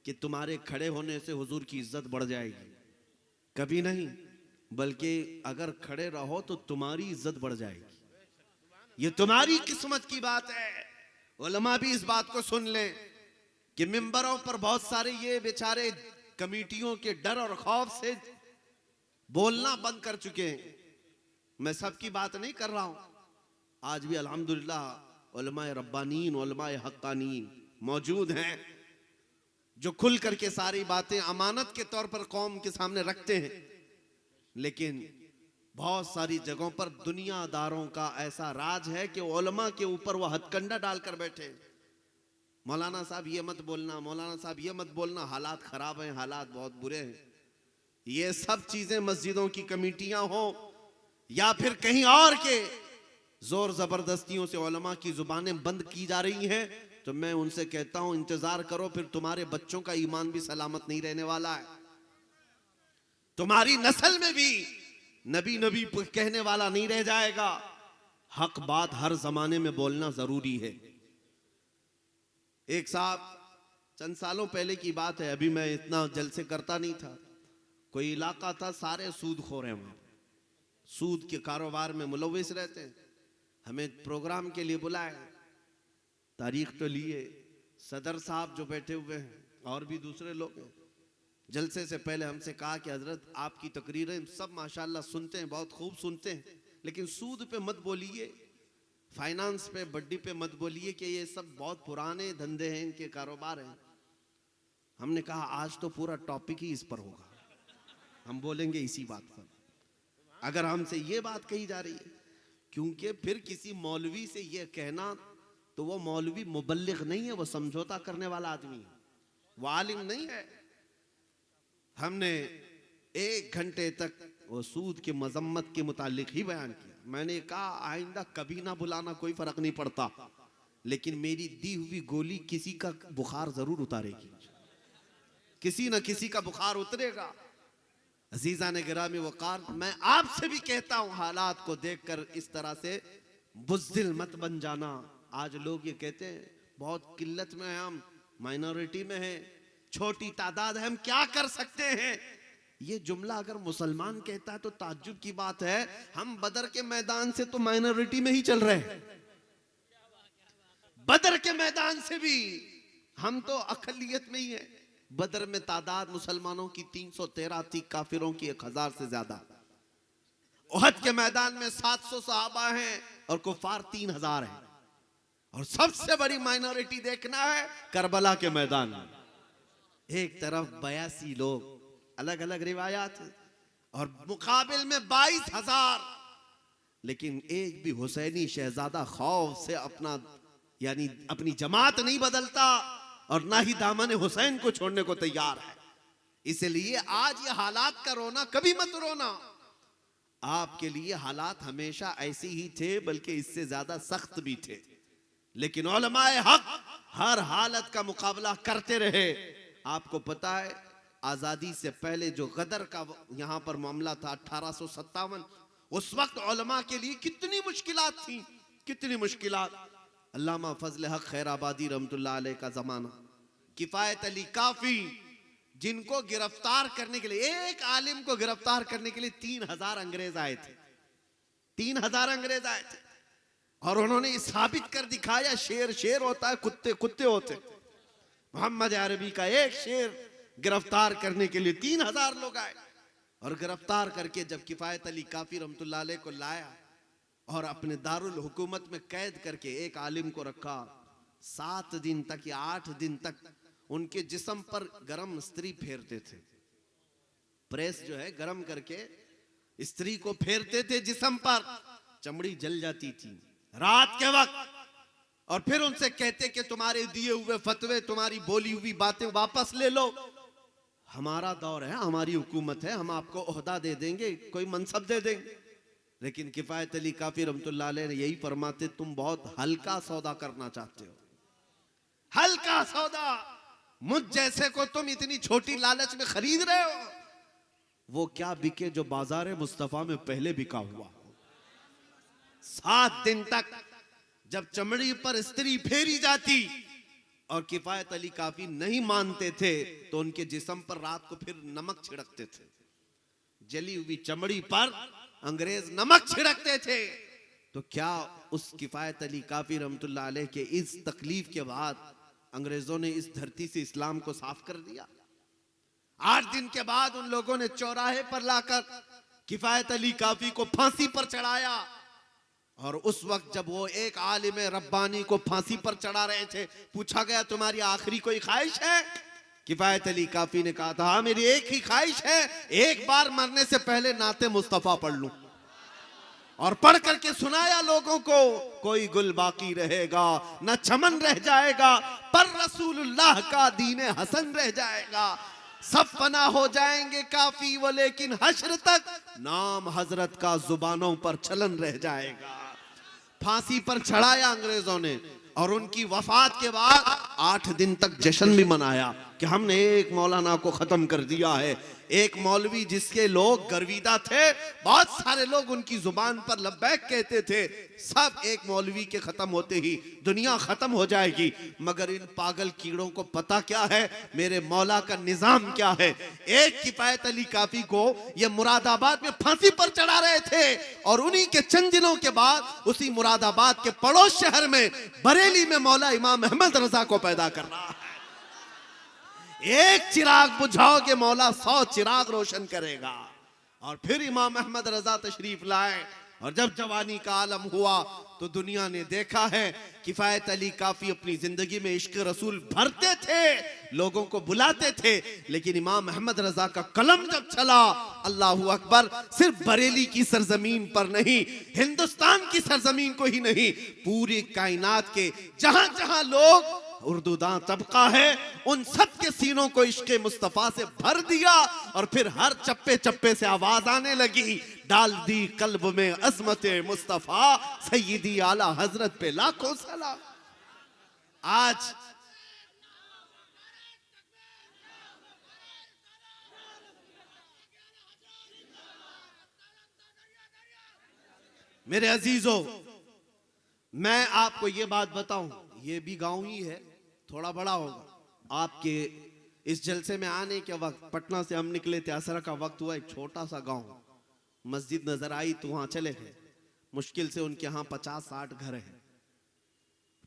कि तुम्हारे खड़े होने से हुजूर की इज्जत बढ़ जाएगी, कभी नहीं, बल्कि अगर खड़े रहो तो तुम्हारी इज्जत बढ़ जाएगी। ये तुम्हारी किस्मत की बात है। उलमा भी इस बात को सुन लें कि मिंबरों पर बहुत सारे ये बेचारे कमेटियों के डर और खौफ से बोलना बंद कर चुके हैं। मैं सबकी बात नहीं कर रहा हूं, आज भी अल्हम्दुलिल्लाह उलमाए रब्बानीन, उलमाए हक्कानीन मौजूद हैं जो खुल करके सारी बातें अमानत के तौर पर कौम के सामने रखते हैं। लेकिन बहुत सारी जगहों पर दुनियादारों का ऐसा राज है कि उलमा के ऊपर वो हथकंडा डालकर बैठे, मौलाना साहब ये मत बोलना, मौलाना साहब ये मत बोलना, हालात खराब हैं, हालात बहुत बुरे हैं। ये सब चीजें मस्जिदों की कमेटियां हो या फिर कहीं और के जोर जबरदस्तियों से उलमा की जुबानें बंद की जा रही हैं, तो मैं उनसे कहता हूं इंतजार करो, फिर तुम्हारे बच्चों का ईमान भी सलामत नहीं रहने वाला है। तुम्हारी नस्ल में भी नबी नबी कहने वाला नहीं रह जाएगा। हक बात हर जमाने में बोलना जरूरी है। एक साहब, चंद सालों पहले की बात है, अभी मैं इतना जलसे करता नहीं था, कोई इलाका था सारे सूदखोर हैं, वहां सूद के कारोबार में मुलविस रहते हैं। हमें प्रोग्राम के लिए बुलाए, तारीख तो लिए, सदर साहब जो बैठे हुए हैं और भी दूसरे लोग हैं, जलसे से पहले हमसे कहा कि हजरत आपकी तकरीरें सब माशाल्लाह सुनते हैं, बहुत खूब सुनते हैं, लेकिन सूद पे मत बोलिए, फाइनेंस पे, बड्डी पे मत बोलिए कि ये सब बहुत पुराने धंधे हैं, इनके कारोबार हैं। हमने कहा आज तो पूरा टॉपिक ही इस पर होगा, हम बोलेंगे इसी बात पर। अगर हमसे ये बात कही जा रही है क्योंकि फिर किसी मौलवी से यह कहना तो वो मौलवी मुबल्लिग नहीं है, वो समझौता करने वाला आदमी है, वो आलिम नहीं है। हमने 1 घंटे तक वो सूद की मजम्मत के मुतालिक ही बयान किया। मैंने कहा आइंदा कभी ना बुलाना, कोई फर्क नहीं पड़ता, लेकिन मेरी दी हुई गोली किसी का बुखार जरूर उतारेगी, किसी ना किसी का बुखार उतरेगा। अजीजा ने गिरामी वकार, मैं आपसे भी कहता हूं हालात को देखकर इस तरह से बुज़दिल मत बन जाना। आज लोग ये कहते हैं बहुत किल्लत में है, हम माइनॉरिटी में हैं, छोटी तादाद है, हम क्या कर सकते हैं। ये जुमला अगर मुसलमान कहता है तो ताज्जुब की बात है, हम बदर के मैदान से तो माइनॉरिटी में ही चल रहे हैं, बदर के मैदान से भी हम तो अकलियत में ही है। बदर में तादाद मुसलमानों की 313 थी, काफिरों की 1000 से ज्यादा। उहद के मैदान में 700 सहाबा हैं और कुफार 3000 हैं। और सबसे बड़ी माइनॉरिटी देखना है करबला के मैदान में, एक तरफ 82 लोग, अलग अलग रिवायात है, और मुकाबिल में 22,000। लेकिन एक भी हुसैनी शहजादा खौफ से अपनी जमात नहीं बदलता और ना ही दामन हुसैन को छोड़ने को तैयार है। इसलिए आज ये हालात का रोना कभी मत रोना। आपके लिए हालात हमेशा ऐसे ही थे, बल्कि इससे ज्यादा सख्त भी थे, लेकिन उलमाए हक हर हालत का मुकाबला करते रहे। आपको पता है आजादी से पहले जो गदर का यहां पर मामला था 1857, उस वक्त उलमा के लिए कितनी मुश्किलात थी, कितनी मुश्किलात। अल्लामा फजल हक खैराबादी रहमतुल्लाह अलैह का जमाना, किफायत अली काफी, जिनको गिरफ्तार करने के लिए, एक आलिम को गिरफ्तार करने के लिए 3000 अंग्रेज आए थे, 3000 अंग्रेज आए थे। और उन्होंने ये साबित कर दिखाया शेर शेर होता है, कुत्ते कुत्ते होते। मोहम्मद अरबी का एक शेर गिरफ्तार करने के लिए 3000 लोग आए। और गिरफ्तार करके जब किफायत अली काफी रहमतुल्लाह अलैह को लाया और अपने दारुल हुकूमत में कैद करके एक आलिम को रखा, 7 दिन तक या 8 दिन तक उनके जिस्म पर गरम स्त्री फेरते थे। प्रेस जो है गरम करके स्त्री को फेरते थे जिस्म पर, चमड़ी जल जाती थी रात के वक्त। और फिर उनसे कहते कि तुम्हारे दिए हुए फतवे, तुम्हारी बोली हुई बातें वापस ले लो, हमारा दौर है, हमारी हुकूमत है, हम आपको ओहदा दे देंगे, कोई मनसब दे देंगे। लेकिन किफायत अली काफी रहमतुल्लाह अलैह यही फरमाते, तुम बहुत हल्का सौदा करना चाहते हो, हल्का सौदा, मुझ जैसे को तुम इतनी छोटी लालच में खरीद रहे हो। वो क्या बिके जो बाजार मुस्तफा में पहले बिका हुआ। 7 दिन तक जब चमड़ी पर स्त्री फेरी जाती और किफायत अली काफी नहीं मानते थे तो उनके जिस्म पर रात को फिर नमक छिड़कते थे, जली हुई चमड़ी पर अंग्रेज नमक छिड़कते थे। तो क्या उस किफायत अली काफी रहमतुल्लाह अलैह के इस तकलीफ के बाद अंग्रेजों ने इस धरती से इस्लाम को साफ कर दिया? 8 दिन के बाद उन लोगों ने चौराहे पर लाकर किफायत अली काफी को फांसी पर चढ़ाया। और उस वक्त जब वो एक आलिम रब्बानी को फांसी पर चढ़ा रहे थे, पूछा गया तुम्हारी आखिरी कोई ख्वाहिश है? किफायत अली काफी ने कहा था, हाँ मेरी एक ही ख्वाहिश है, एक बार मरने से पहले नाते मुस्तफा पढ़ लूं। और पढ़ करके सुनाया लोगों को, कोई गुल बाकी रहेगा न चमन रह जाएगा, पर रसूलुल्लाह का दीन हसन रह जाएगा। सब फना हो जाएंगे काफी वो, लेकिन हश्र तक नाम हजरत का जुबानों पर चलन रह जाएगा। फांसी पर चढ़ाया अंग्रेजों ने और उनकी वफात के बाद 8 दिन तक जश्न भी मनाया कि हमने एक मौलाना को खत्म कर दिया है। एक मौलवी जिसके लोग गर्विदा थे, बहुत सारे लोग उनकी जुबान पर लब्बैक कहते थे, सब एक मौलवी के खत्म होते ही दुनिया खत्म हो जाएगी। मगर इन पागल कीड़ों को पता क्या है मेरे मौला का निजाम क्या है। एक किफायत अली काफी को ये मुरादाबाद में फांसी पर चढ़ा रहे थे और उन्हीं के चंद दिनों के बाद उसी मुरादाबाद के पड़ोस शहर में बरेली में मौला इमाम अहमद रजा को पैदा कर रहा है। एक चिराग बुझाओगे मौला 100 चिराग रोशन करेगा। और फिर इमाम अहमद रजा तशरीफ लाए और जब जवानी का आलम हुआ तो दुनिया ने देखा है किफायत अली काफी अपनी जिंदगी में इश्क रसूल भरते थे, लोगों को बुलाते थे, लेकिन इमाम अहमद रजा का कलम जब चला, अल्लाहू अकबर, सिर्फ बरेली की सरजमीन पर नहीं, हिंदुस्तान की सरजमीन को ही नहीं, पूरी कायनात के जहां जहां लोग उर्दूदां तबका है उन सब के सीनों को इश्क मुस्तफा से भर दिया। और फिर हर चप्पे चप्पे से आवाज आने लगी, डाल दी कल्ब में अजमत मुस्तफा, सैयदी आला हजरत पे लाखों सलाम। आज मेरे अजीजों, मैं आपको ये बात बताऊं, ये भी गांव ही है, थोड़ा बड़ा होगा। आपके इस जलसे में आने के वक्त पटना से हम निकले थे, असर का वक्त हुआ, एक छोटा सा गांव, मस्जिद नजर आई तो वहां चले गए। मुश्किल से उनके यहाँ 50-60 घर हैं,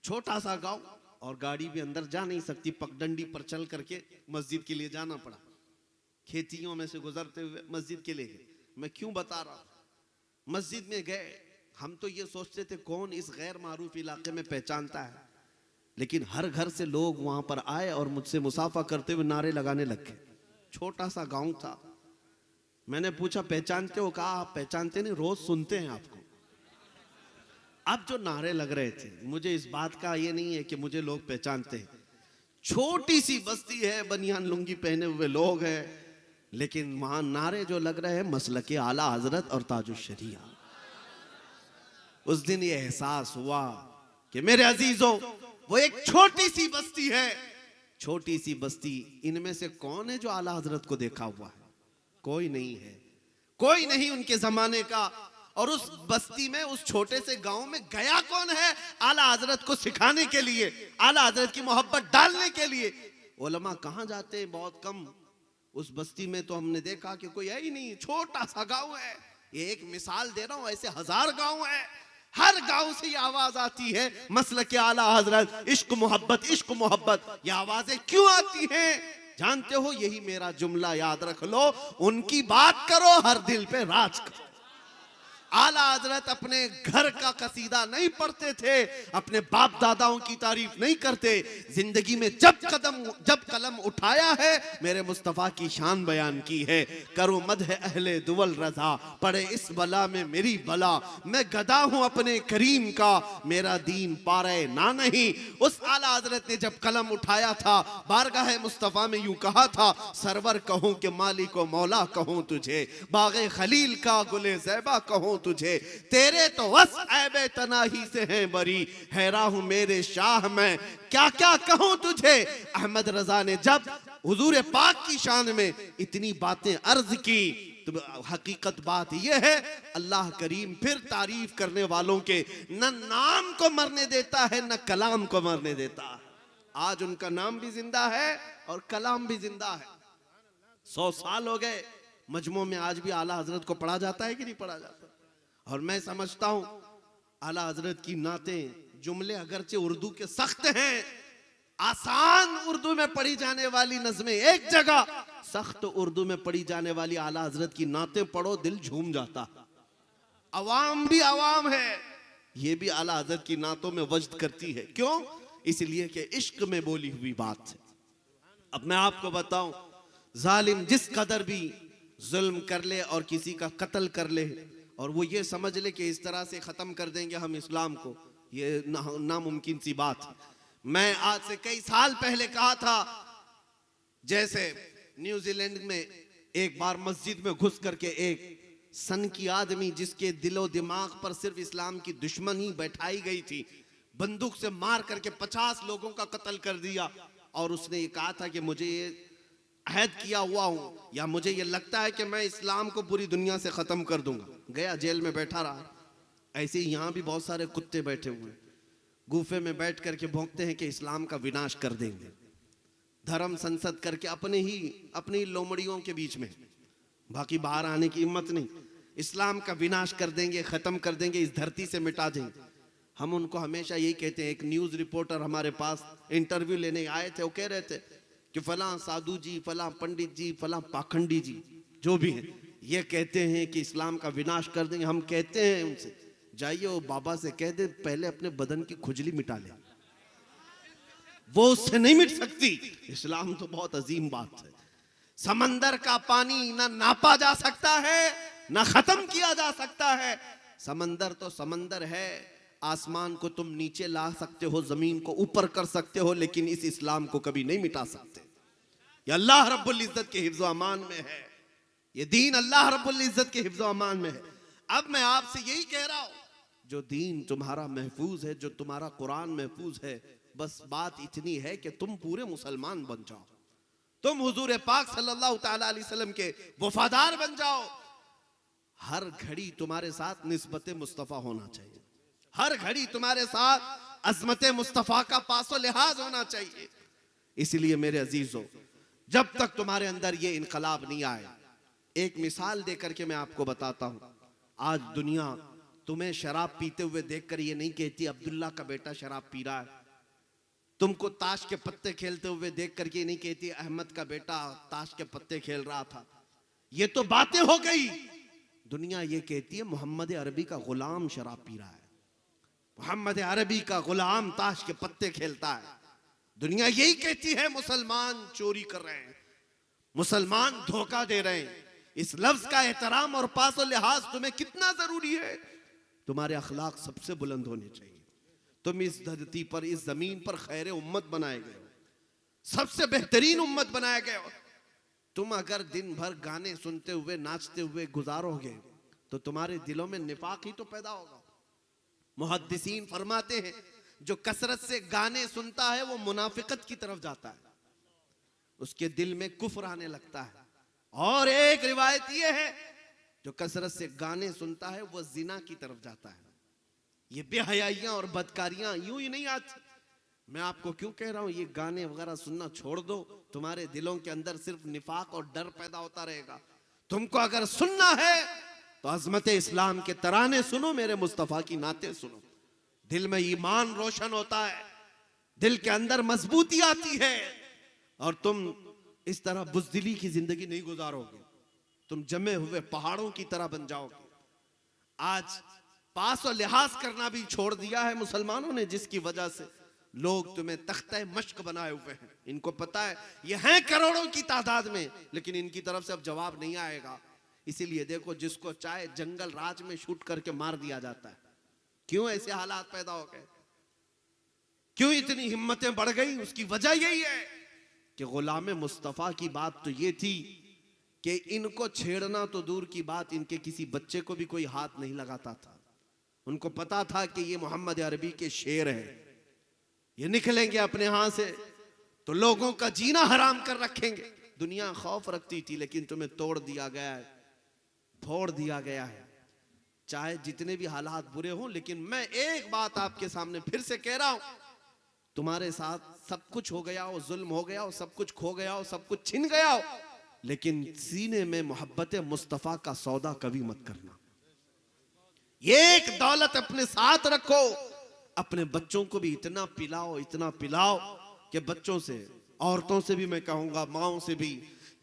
छोटा सा गांव, और गाड़ी भी अंदर जा नहीं सकती, पगडंडी पर चल करके मस्जिद के लिए जाना पड़ा। खेतियों में से गुजरते हुए मस्जिद के लिए गए। मैं क्यों बता रहा हूं, मस्जिद में गए, हम तो ये सोचते थे कौन इस गैर मारूफ इलाके में पहचानता है, लेकिन हर घर से लोग वहां पर आए और मुझसे मुसाफा करते हुए नारे लगाने लग गए। छोटा सा गांव था। मैंने पूछा पहचानते हो? कहा आप पहचानते नहीं, रोज सुनते हैं आपको। अब जो नारे लग रहे थे, मुझे इस बात का ये नहीं है कि मुझे लोग पहचानते हैं, छोटी सी बस्ती है, बनियान लुंगी पहने हुए लोग हैं, लेकिन वहां नारे जो लग रहे हैं मसलके आला हजरत और ताजुश शरिया। उस दिन ये एहसास हुआ कि मेरे अजीजों, वो एक छोटी सी बस्ती है, छोटी सी बस्ती, इनमें से कौन है जो आला हजरत को देखा हुआ है? कोई नहीं है, कोई नहीं उनके जमाने का। और उस बस्ती में, उस छोटे से गांव में गया कौन है आला हजरत को सिखाने के लिए, आला हजरत की मोहब्बत डालने के लिए? उलमा कहां जाते हैं? बहुत कम। उस बस्ती में तो हमने देखा कि कोई है ही नहीं, छोटा सा गांव है। ये एक मिसाल दे रहा हूं, ऐसे 1000 गांव है, हर गांव से ये आवाज आती है, मसलक के आला हजरत, इश्क मोहब्बत, इश्क मोहब्बत। ये आवाजें क्यों आती हैं? जानते हो, यही मेरा जुमला याद रख लो, उनकी बात करो, हर दिल पे राज करो। आला हजरत अपने घर का कसीदा नहीं पढ़ते थे, अपने बाप दादाओं की तारीफ नहीं करते, जिंदगी में जब कलम उठाया है, मेरे मुस्तफा की शान बयान की है। करो मदह अहले दुवल रजा, पड़े इस बला में मेरी बला, मैं गदा हूं अपने करीम का, मेरा दीन पारे ना नहीं। उस आला हजरत ने जब कलम उठाया था, बारगाह मुस्तफा में यूं कहा था, सरवर कहूं कि मालिक व मौला कहूं तुझे, बागे खलील का गुले ज़ैबा कहूं तुझे, तेरे तो वस ऐबे तनाही से हैं बरी, हैरा हूं मेरे शाह मैं क्या क्या कहूं तुझे। अहमद रजा ने जब हुजूर पाक की शान में इतनी बातें अर्ज की, तो हकीकत बात यह है, अल्लाह करीम फिर तारीफ करने वालों के न नाम को मरने देता है, न कलाम को मरने देता है। आज उनका नाम भी जिंदा है और कलाम भी जिंदा है। 100 साल हो गए, मजमू में आज भी आला हजरत को पढ़ा जाता है कि नहीं पढ़ा जाता? और मैं समझता हूं आला हजरत की नातें, जुमले अगरचे उर्दू के सख्त हैं, आसान उर्दू में पढ़ी जाने वाली नज़में एक जगह, सख्त उर्दू में पढ़ी जाने वाली आला हजरत की नातें पढ़ो, दिल झूम जाता। अवाम भी अवाम है, ये भी आला हजरत की नातों में वजद करती है। क्यों? इसलिए कि इश्क में बोली हुई बात है। अब मैं आपको बताऊं, जालिम जिस कदर भी जुल्म कर ले और किसी का कत्ल कर ले, और वो ये समझ ले कि इस तरह से खत्म कर देंगे हम इस्लाम को, ये नामुमकिन सी बात है। मैं आज से कई साल पहले कहा था, जैसे न्यूजीलैंड में एक बार मस्जिद में घुस करके एक सन की आदमी, जिसके दिलो दिमाग पर सिर्फ इस्लाम की दुश्मनी बैठाई गई थी, बंदूक से मार करके 50 लोगों का कत्ल कर दिया। और उसने ये कहा था कि मुझे ये अहद किया हुआ हूं, या मुझे ये लगता है कि मैं इस्लाम को पूरी दुनिया से खत्म कर दूंगा। गया, जेल में बैठा रहा। ऐसे ही यहां भी बहुत सारे कुत्ते बैठे हुए, गुफे में बैठ करके भौंकते हैं कि इस्लाम का विनाश कर देंगे, धर्म संसद करके अपनी लोमड़ियों के बीच में, बाकी बाहर आने की हिम्मत नहीं। इस्लाम का विनाश कर देंगे, खत्म कर देंगे, इस धरती से मिटा देंगे। हम उनको हमेशा यही कहते हैं। एक न्यूज रिपोर्टर हमारे पास इंटरव्यू लेने आए थे, वो कह रहे थे कि फलां साधु जी, फलां पंडित जी, फलां पाखंडी जी, जो भी हैं, ये कहते हैं कि इस्लाम का विनाश कर देंगे। हम कहते हैं उनसे, जाइए वो बाबा से कह दे पहले अपने बदन की खुजली मिटा ले, वो उससे नहीं मिट सकती। इस्लाम तो बहुत अजीम बात है। समंदर का पानी ना नापा जा सकता है ना खत्म किया जा सकता है। समंदर तो समंदर है, आसमान को तुम नीचे ला सकते हो, जमीन को ऊपर कर सकते हो, लेकिन इस इस्लाम को कभी नहीं मिटा सकते। ये अल्लाह रब्बुल इज्जत के हिफ्ज़ व अमान में है, ये दीन अल्लाह रब्बुल इज्जत के हिफ्ज़ व अमान में है। अब मैं आपसे यही कह रहा हूं, जो दीन तुम्हारा महफूज है, जो तुम्हारा कुरान महफूज है, बस बात इतनी है कि तुम पूरे मुसलमान बन जाओ, तुम हुजूर पाक सल्लल्लाहु तआला अलैहि वसल्लम के वफादार बन जाओ। हर घड़ी तुम्हारे साथ निस्बत मुस्तफ़ा होना चाहिए, हर घड़ी तुम्हारे साथ अजमत मुस्तफ़ा का पासो लिहाज होना चाहिए। इसलिए मेरे अजीजों, जब तक तुम्हारे अंदर ये इनकलाब नहीं आए, एक मिसाल देकर के मैं आपको बताता हूं। आज दुनिया तुम्हें शराब पीते हुए देखकर ये नहीं कहती अब्दुल्ला का बेटा शराब पी रहा है, तुमको ताश के पत्ते खेलते हुए देख करके नहीं कहती अहमद का बेटा ताश के पत्ते खेल रहा था। ये तो बातें हो गई। दुनिया ये कहती है मोहम्मद अरबी का गुलाम शराब पी रहा है, मोहम्मद अरबी का गुलाम ताश के पत्ते खेलता है। दुनिया यही कहती है मुसलमान चोरी कर रहे हैं, मुसलमान धोखा दे रहे हैं। इस लफ्ज का एहतराम और पासो लिहाज तुम्हें कितना जरूरी है। तुम्हारे अखलाक सबसे बुलंद होने चाहिए। तुम इस धरती पर, इस जमीन पर खैर उम्मत बनाए गए हो, सबसे बेहतरीन उम्मत बनाए गए हो। तुम अगर दिन भर गाने सुनते हुए नाचते हुए गुजारोगे तो तुम्हारे दिलों में निफाक ही तो पैदा होगा। मुहद्दिसीन फरमाते हैं जो कसरत से गाने सुनता है वो मुनाफिकत की तरफ जाता है, उसके दिल में कुफ्र आने लगता है। और एक रिवायत ये है जो कसरत से गाने सुनता है वो जिना की तरफ जाता है। ये बेहयाइयां और बदकारियां यूं ही नहीं आती। मैं आपको क्यों कह रहा हूं ये गाने वगैरह सुनना छोड़ दो, तुम्हारे दिलों के अंदर सिर्फ निफाक और डर पैदा होता रहेगा। तुमको अगर सुनना है तो अजमत इस्लाम के तराने सुनो, मेरे मुस्तफा की नाते सुनो। दिल में ईमान रोशन होता है, दिल के अंदर मजबूती आती है और तुम इस तरह बुज़दिली की जिंदगी नहीं गुजारोगे, तुम जमे हुए पहाड़ों की तरह बन जाओगे। आज पास और लिहाज करना भी छोड़ दिया है मुसलमानों ने, जिसकी वजह से लोग तुम्हें तख्ते मश्क बनाए हुए हैं। इनको पता है ये हैं करोड़ों की तादाद में, लेकिन इनकी तरफ से अब जवाब नहीं आएगा। इसीलिए देखो जिसको चाहे जंगल राज में शूट करके मार दिया जाता है। क्यों ऐसे हालात पैदा हो गए, क्यों इतनी हिम्मतें बढ़ गई? उसकी वजह यही है कि गुलाम मुस्तफा की बात तो ये थी कि इनको छेड़ना तो दूर की बात, इनके किसी बच्चे को भी कोई हाथ नहीं लगाता था। उनको पता था कि ये मोहम्मद अरबी के शेर है, ये निकलेंगे अपने हाथ से तो लोगों का जीना हराम कर रखेंगे। दुनिया खौफ रखती थी, लेकिन तुम्हें तोड़ दिया गया है, फोड़ दिया गया है। चाहे जितने भी हालात बुरे हों, लेकिन मैं एक बात आपके सामने फिर से कह रहा हूं, तुम्हारे साथ सब कुछ हो गया हो, जुल्म हो गया हो, सब कुछ खो गया हो, सब कुछ छिन गया हो, लेकिन सीने में मोहब्बत मुस्तफा का सौदा कभी मत करना। ये एक दौलत अपने साथ रखो, अपने बच्चों को भी इतना पिलाओ कि बच्चों से, औरतों से भी मैं कहूंगा, माओं से भी,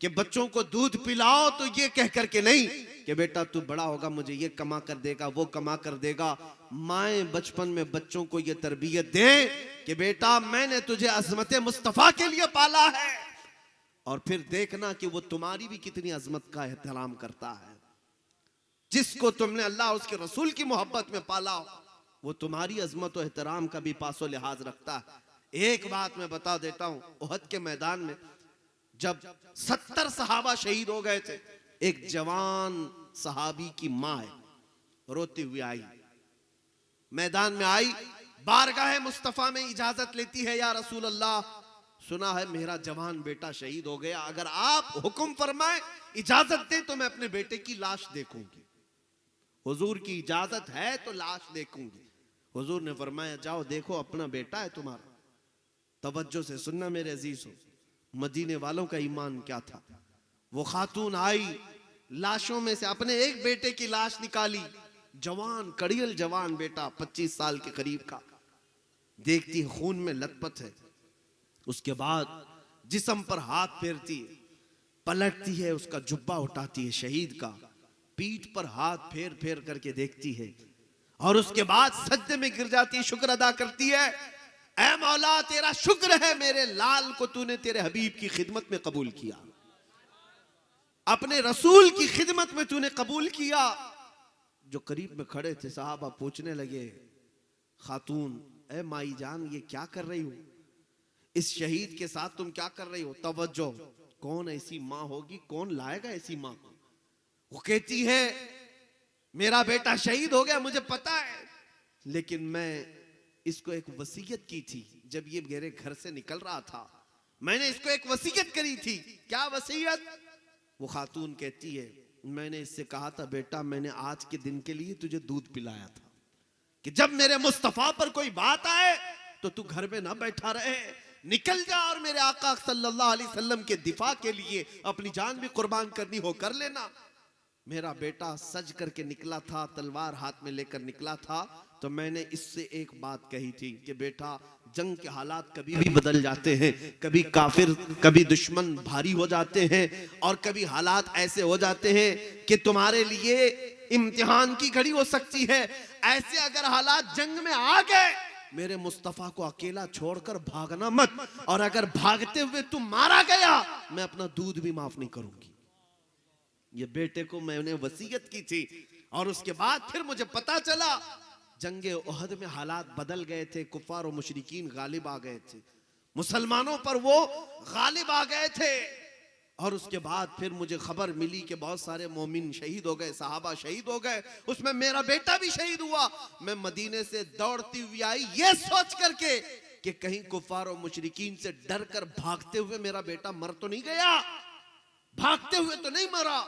कि बच्चों को दूध पिलाओ तो ये कह करके नहीं कि बेटा तू बड़ा होगा मुझे ये कमा कर देगा, वो कमा कर देगा। माएं बचपन में बच्चों को ये तरबियत दें कि बेटा मैंने तुझे अजमत मुस्तफा के लिए पाला है, और फिर देखना कि वो तुम्हारी भी कितनी अजमत का एहतराम करता है। जिसको तुमने अल्लाह उसके रसूल की मोहब्बत में पाला हो, वो तुम्हारी अजमत और एहतराम का भी पासो लिहाज रखता है। एक बात मैं बता देता हूं, उहद के मैदान में जब 70 सहाबा शहीद हो गए थे, एक जवान सहाबी की मां है रोती हुई आई, मैदान में आई, बारगाह मुस्तफा में इजाजत लेती है, या रसूल अल्लाह सुना है मेरा जवान बेटा शहीद हो गया, अगर आप हुक्म फरमाए इजाजत दें तो मैं अपने बेटे की लाश देखूंगी। हुजूर की इजाजत है तो लाश देखूंगी। हुजूर ने फरमाया जाओ देखो अपना बेटा है तुम्हारा। तवज्जो से सुनना मेरे अजीजों, मदीने वालों का ईमान क्या था। वो खातून आई, लाशों में से अपने एक बेटे की लाश निकाली, जवान कड़ियल जवान बेटा 25 साल के करीब का, देखती है खून में लथपथ है। उसके बाद जिस्म पर हाथ फेरती है, पलटती है, उसका जुब्बा उठाती है शहीद का, पीठ पर हाथ फेर फेर करके देखती है और उसके बाद सज्जे में गिर जाती है, शुक्र अदा करती है। ऐ मौला तेरा शुक्र है मेरे लाल को तूने तेरे हबीब की खिदमत में कबूल किया, अपने रसूल की खिदमत में तूने कबूल किया। जो करीब में खड़े थे साहबा पूछने लगे, खातून ए माई जान ये क्या कर रही हो, इस शहीद के साथ तुम क्या कर रही हो? तवज्जो, कौन ऐसी माँ होगी, कौन लाएगा ऐसी माँ को? वो कहती है मेरा बेटा शहीद हो गया मुझे पता है, लेकिन मैं इसको एक वसीयत की थी जब ये मेरे घर से निकल रहा था, मैंने इसको एक वसीयत करी थी। क्या वसीयत? वो खातून कहती है मैंने इससे कहा था बेटा मैंने आज के दिन के लिए तुझे दूध पिलाया था कि जब मेरे मुस्तफा पर कोई बात आए तो तू घर में ना बैठा रहे, निकल जा और मेरे आका सल्लल्लाहु अलैहि वसल्लम के दिफा के लिए अपनी जान भी कुर्बान करनी हो कर लेना। मेरा बेटा सज करके निकला था, तलवार हाथ में लेकर निकला था, तो मैंने इससे एक बात कही थी कि बेटा जंग के हालात कभी भी बदल जाते हैं, कभी काफिर कभी दुश्मन भारी हो जाते हैं और कभी हालात ऐसे हो जाते हैं कि तुम्हारे लिए इम्तिहान की घड़ी हो सकती है। ऐसे अगर हालात जंग में आ गए मेरे मुस्तफा को अकेला छोड़कर भागना मत, और अगर भागते हुए तुम मारा गया मैं अपना दूध भी माफ नहीं करूंगी। ये बेटे को मैंने वसीयत की थी और उसके बाद फिर मुझे पता चला जंगे उहद में हालात बदल गए थे, कुफार और मुशरिकीन गालिब आ गए थे, मुसलमानों पर वो गालिब आ गए थे। और उसके बाद फिर मुझे खबर मिली कि बहुत सारे मोमिन शहीद हो गए, सहाबा शहीद हो गए, उसमें मेरा बेटा भी शहीद हुआ। मैं मदीने से दौड़ती हुई आई ये सोच करके कि कहीं कुफार और मुशरिकीन से डर कर भागते हुए मेरा बेटा मर तो नहीं गया, भागते हुए तो नहीं मरा।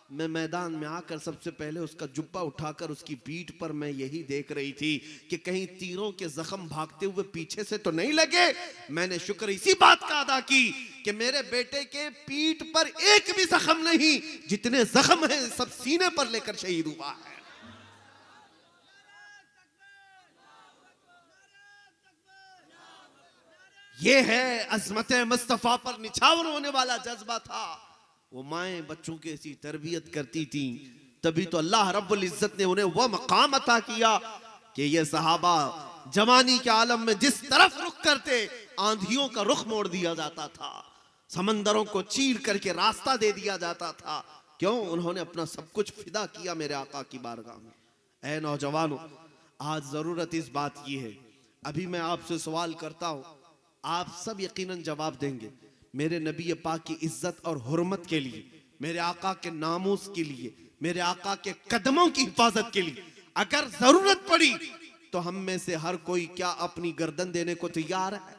मैं मैदान में आकर सबसे पहले उसका जुब्बा उठाकर उसकी पीठ पर मैं यही देख रही थी कि कहीं तीरों के जख्म भागते हुए पीछे से तो नहीं लगे। मैंने शुक्र इसी बात का अदा की कि मेरे बेटे के पीठ पर एक भी जख्म नहीं, जितने जख्म हैं सब सीने पर लेकर शहीद हुआ है। ये है अजमत मुस्तफा पर निछावर होने वाला जज्बा था। वो माएँ बच्चों की ऐसी तरबियत करती थी, तभी तो अल्लाह रब्बुल इज्जत ने उन्हें वह मकाम अता किया कि ये सहाबा जवानी के आलम में जिस तरफ रुख करते आंधियों का रुख मोड़ दिया जाता था, समंदरों को चीर करके रास्ता दे दिया जाता था। क्यों? उन्होंने अपना सब कुछ फिदा किया मेरे आका की बारगाह में। ऐ नौजवानों, आज जरूरत इस बात की है, अभी मैं आपसे सवाल करता हूं, आप सब यकीनन जवाब देंगे। मेरे नबी पाक की इज्जत और हुर्मत के लिए, मेरे आका के नामूस के लिए, मेरे आका के कदमों की हिफाजत के लिए अगर जरूरत पड़ी तो हम में से हर कोई क्या अपनी गर्दन देने को तैयार है?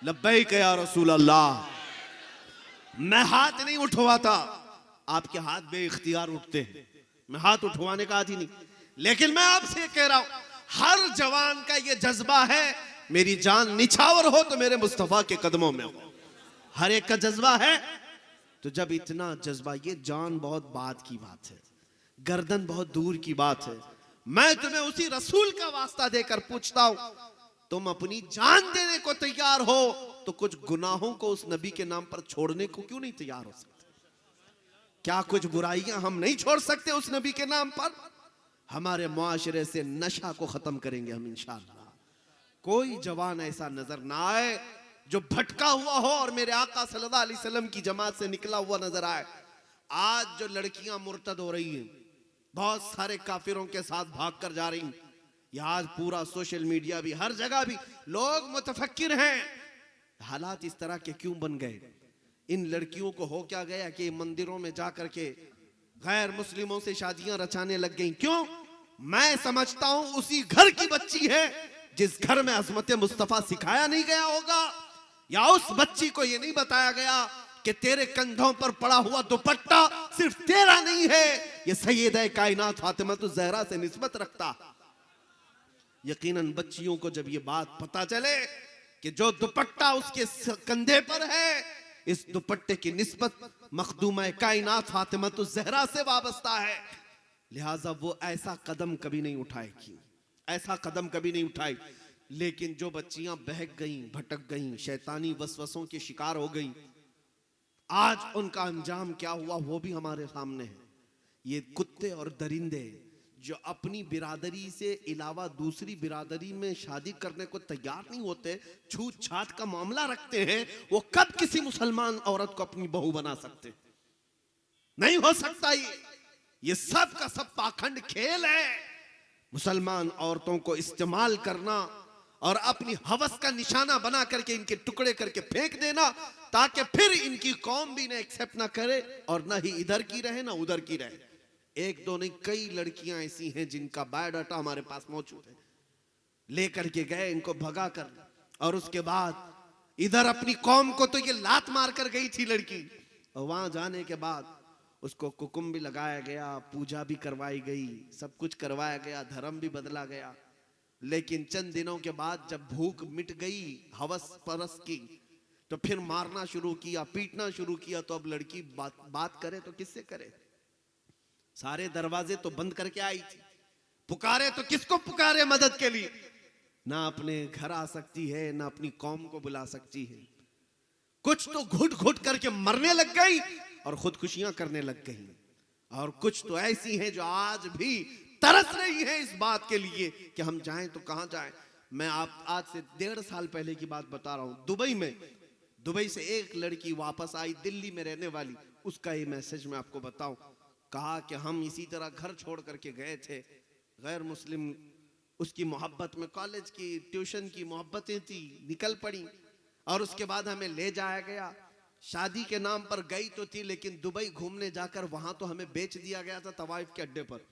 लब्बैक या रसूल अल्लाह। मैं हाथ नहीं उठवाता, आपके हाथ बेइख्तियार उठते हैं, मैं हाथ उठवाने का आदी नहीं, लेकिन मैं आपसे कह रहा हूं हर जवान का ये जज्बा है मेरी जान निछावर हो तो मेरे मुस्तफा के कदमों में हो, हर एक का जज्बा है। तो जब इतना जज्बा, ये जान बहुत बाद की बात है, गर्दन बहुत दूर की बात है, मैं तुम्हें उसी रसूल का वास्ता देकर पूछता हूं, तुम अपनी जान देने को तैयार हो तो कुछ गुनाहों को उस नबी के नाम पर छोड़ने को क्यों नहीं तैयार हो सकते? क्या कुछ बुराइयां हम नहीं छोड़ सकते उस नबी के नाम पर? हमारे मुआशरे से नशा को खत्म करेंगे हम इंशाअल्लाह। कोई जवान ऐसा नजर ना आए जो भटका हुआ हो और मेरे आका सल्लल्लाहु अलैहि वसल्लम की जमात से निकला हुआ नजर आए। आज जो लड़कियां मुर्तद हो रही हैं, बहुत सारे काफिरों के साथ भाग कर जा रही हैं, यह आज पूरा सोशल मीडिया भी, हर जगह भी लोग मुतफक्किर हैं। हालात इस तरह के क्यों बन गए? इन लड़कियों को हो क्या गया कि मंदिरों में जाकर के गैर मुस्लिमों से शादियां रचाने लग गई? क्यों? मैं समझता हूं उसी घर की बच्ची है जिस घर में अज़मत मुस्तफा सिखाया नहीं गया होगा, या उस बच्ची को यह नहीं बताया गया कि तेरे कंधों पर पड़ा हुआ दुपट्टा सिर्फ तेरा नहीं है, यह सैयदा कायनात फातिमा ज़हरा से निस्बत रखता। यकीनन बच्चियों को जब यह बात पता चले कि जो दुपट्टा उसके कंधे पर है, इस दुपट्टे की निस्बत मखदूमा कायनात फातिमा ज़हरा से वाबस्ता है, लिहाजा वो ऐसा कदम कभी नहीं उठाएगी, ऐसा कदम कभी नहीं उठाई। लेकिन जो बच्चियां बहक गईं, भटक गईं, शैतानी वसवसों के शिकार हो गईं, आज उनका अंजाम क्या हुआ वो भी हमारे सामने है। ये कुत्ते और दरिंदे जो अपनी बिरादरी से अलावा दूसरी बिरादरी में शादी करने को तैयार नहीं होते, छूत छात का मामला रखते हैं, वो कब किसी मुसलमान औरत को अपनी बहू बना सकते? नहीं हो सकता। ये सब का सब पाखंड खेल है। मुसलमान औरतों को इस्तेमाल करना और अपनी हवस का निशाना बना करके इनके टुकड़े करके फेंक देना, ताकि फिर इनकी कौम भी ना एक्सेप्ट ना करे और ना ही इधर की रहे ना उधर की रहे। एक दो नहीं, कई लड़कियां ऐसी हैं जिनका बायोडाटा हमारे पास मौजूद है। लेकर के गए इनको भगा कर, और उसके बाद इधर अपनी कौम को तो ये लात मार कर गई थी लड़की, और वहां जाने के बाद उसको कुकुम भी लगाया गया, पूजा भी करवाई गई, सब कुछ करवाया गया, धर्म भी बदला गया। लेकिन चंद दिनों के बाद जब भूख मिट गई हवस परस की, तो फिर मारना शुरू किया, पीटना शुरू किया। तो अब लड़की बात करे तो किससे करे? सारे दरवाजे तो बंद करके आई थी, पुकारे तो किसको पुकारे मदद के लिए? ना अपने घर आ सकती है, ना अपनी कौम को बुला सकती है। कुछ तो घुट घुट करके मरने लग गई और खुदकुशियां करने लग गई, और कुछ तो ऐसी हैं जो आज भी तरस रही है इस बात के लिए कि हम जाएं तो कहां जाएं। मैं आप आज से 1.5 साल पहले की बात बता रहा हूं। दुबई से एक लड़की वापस आई, दिल्ली में रहने वाली। उसका ये मैसेज मैं आपको बताऊं। कहा कि हम इसी तरह घर छोड़ करके गए थे, गैर मुस्लिम उसकी मोहब्बत में, कॉलेज की ट्यूशन की मोहब्बतें थी, निकल पड़ी, और उसके बाद हमें ले जाया गया। शादी के नाम पर गई तो थी, लेकिन दुबई घूमने जाकर वहां तो हमें बेच दिया गया था तवाइफ के अड्डे पर।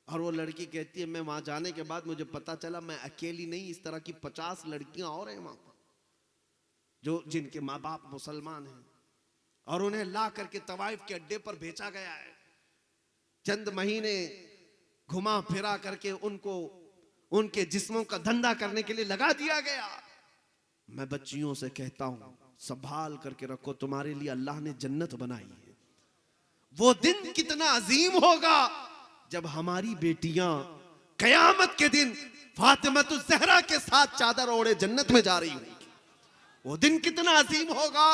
और वो लड़की कहती है, मैं वहां जाने के बाद मुझे पता चला मैं अकेली नहीं, इस तरह की 50 लड़कियां और हैं वहां पर जो जिनके माँ बाप मुसलमान हैं, और उन्हें ला करके तवाइफ के अड्डे पर बेचा गया है। चंद महीने घुमा फिरा करके उनको उनके जिस्मों का धंधा करने के लिए लगा दिया गया। मैं बच्चियों से कहता हूं, संभाल करके रखो, तुम्हारे लिए अल्लाह ने जन्नत बनाई है। वो दिन कितना अजीम होगा जब हमारी बेटियां कयामत के दिन फातिमतुज ज़हरा के साथ चादर ओढ़े जन्नत में जा रही होंगी। वो दिन कितना अजीम होगा।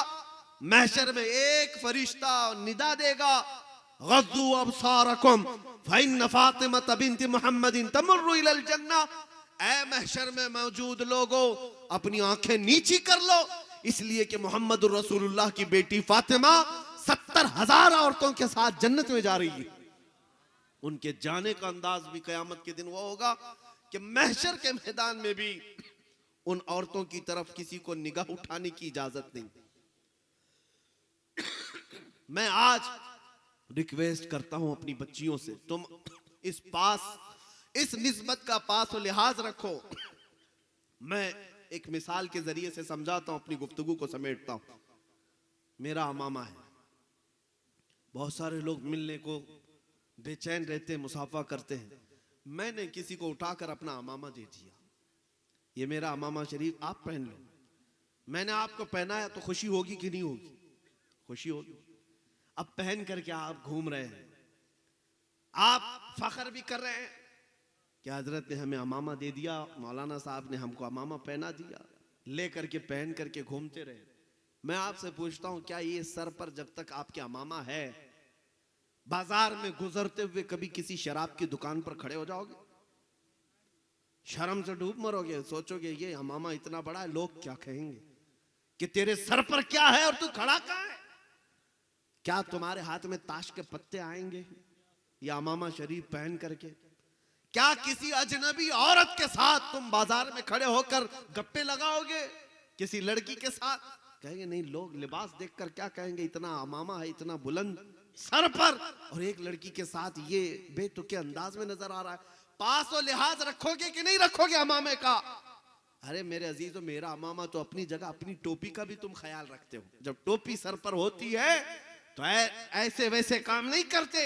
महशर में एक फरिश्ता निदा देगा, गज़्ज़ू अबसारकुम फ़इन्न फ़ातिमत बिन्त मुहम्मदिन तमुर्रु इलल जन्ना। ऐ महशर में मौजूद लोगों, अपनी आंखें नीची कर लो, इसलिए कि मोहम्मद रसूलुल्लाह की बेटी फातिमा 70,000 औरतों के साथ जन्नत में जा रही है। उनके जाने का अंदाज भी कयामत के दिन वो होगा कि महशर के मैदान में भी उन औरतों की तरफ किसी को निगाह उठाने की इजाजत नहीं। मैं आज रिक्वेस्ट करता हूं अपनी बच्चियों से, तुम इस निस्बत का पास और लिहाज रखो। मैं एक मिसाल के जरिए से समझाता हूं, अपनी गुफ्तगू को समेटता हूं। मेरा अमामा है, बहुत सारे लोग मिलने को बेचैन रहते हैं, मुसाफा करते हैं। मैंने किसी को उठाकर अपना अमामा दे दिया, ये मेरा अमामा शरीफ, आप पहन लो। मैंने आपको पहनाया तो खुशी होगी कि नहीं होगी? खुशी होगी। अब पहन करके आप घूम रहे हैं, आप फख्र भी कर रहे हैं कि हजरत ने हमें अमामा दे दिया, मौलाना साहब ने हमको अमामा पहना दिया, ले करके पहन करके घूमते रहे। मैं आपसे पूछता हूं, क्या ये सर पर जब तक आपके अमामा है, बाजार में गुजरते हुए कभी किसी शराब की दुकान पर खड़े हो जाओगे? शर्म से डूब मरोगे, सोचोगे ये अमामा इतना बड़ा है, लोग क्या कहेंगे कि तेरे सर पर क्या है और तू खड़ा कहां है? क्या तुम्हारे हाथ में ताश के पत्ते आएंगे या अमामा शरीफ पहन करके? क्या किसी अजनबी औरत के साथ तुम बाजार में खड़े होकर गप्पे लगाओगे किसी लड़की के साथ? कहेंगे नहीं, लोग लिबास देखकर क्या कहेंगे, इतना अमामा है, इतना बुलंद सर पर, और एक लड़की के साथ ये बेतुके अंदाज में नजर आ रहा है। पास और लिहाज रखोगे कि नहीं रखोगे अमामे का? अरे मेरे अजीजों, मेरा अमामा तो अपनी जगह, अपनी टोपी का भी तुम ख्याल रखते हो। जब टोपी सर पर होती है तो ऐसे वैसे काम नहीं करते।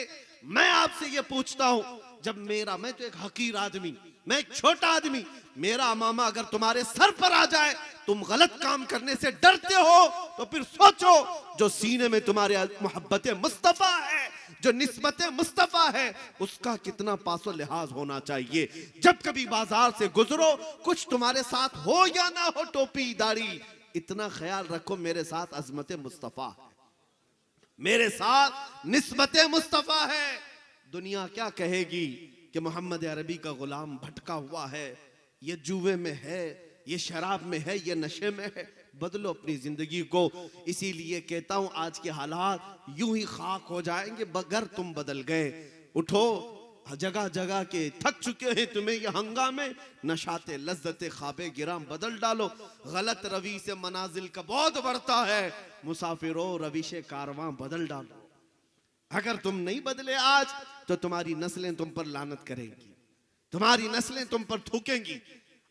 मैं आपसे ये पूछता हूं, जब मैं तो एक हकीर आदमी, मैं एक छोटा आदमी, मेरा अमामा अगर तुम्हारे सर पर आ जाए, तुम गलत काम करने से डरते हो, तो फिर सोचो जो सीने में तुम्हारे मोहब्बत मुस्तफा है, जो निस्बत मुस्तफा है, उसका कितना पासो लिहाज होना चाहिए। जब कभी बाजार से गुजरो, कुछ तुम्हारे साथ हो या ना हो, टोपी दाढ़ी, इतना ख्याल रखो मेरे साथ अजमत मुस्तफा है, मेरे साथ निस्बत मुस्तफा है। दुनिया क्या कहेगी कि मोहम्मद अरबी का गुलाम भटका हुआ है, ये जुए में है, ये शराब में है, ये नशे में है। बदलो अपनी जिंदगी को। इसीलिए कहता हूं आज के हालात यूं ही खाक हो जाएंगे बगैर तुम बदल गए। उठो, जगह जगह के थक चुके हैं तुम्हें ये हंगामे, नशाते लज्जते ख्वाबे गिराम बदल डालो। गलत रवि से मनाजिल का बहुत बढ़ता है, मुसाफिरो रविशे कारवां बदल डालो। अगर तुम नहीं बदले आज तो तुम्हारी नस्लें तुम पर लानत करेंगी, तुम्हारी नस्लें तुम पर थूकेंगी।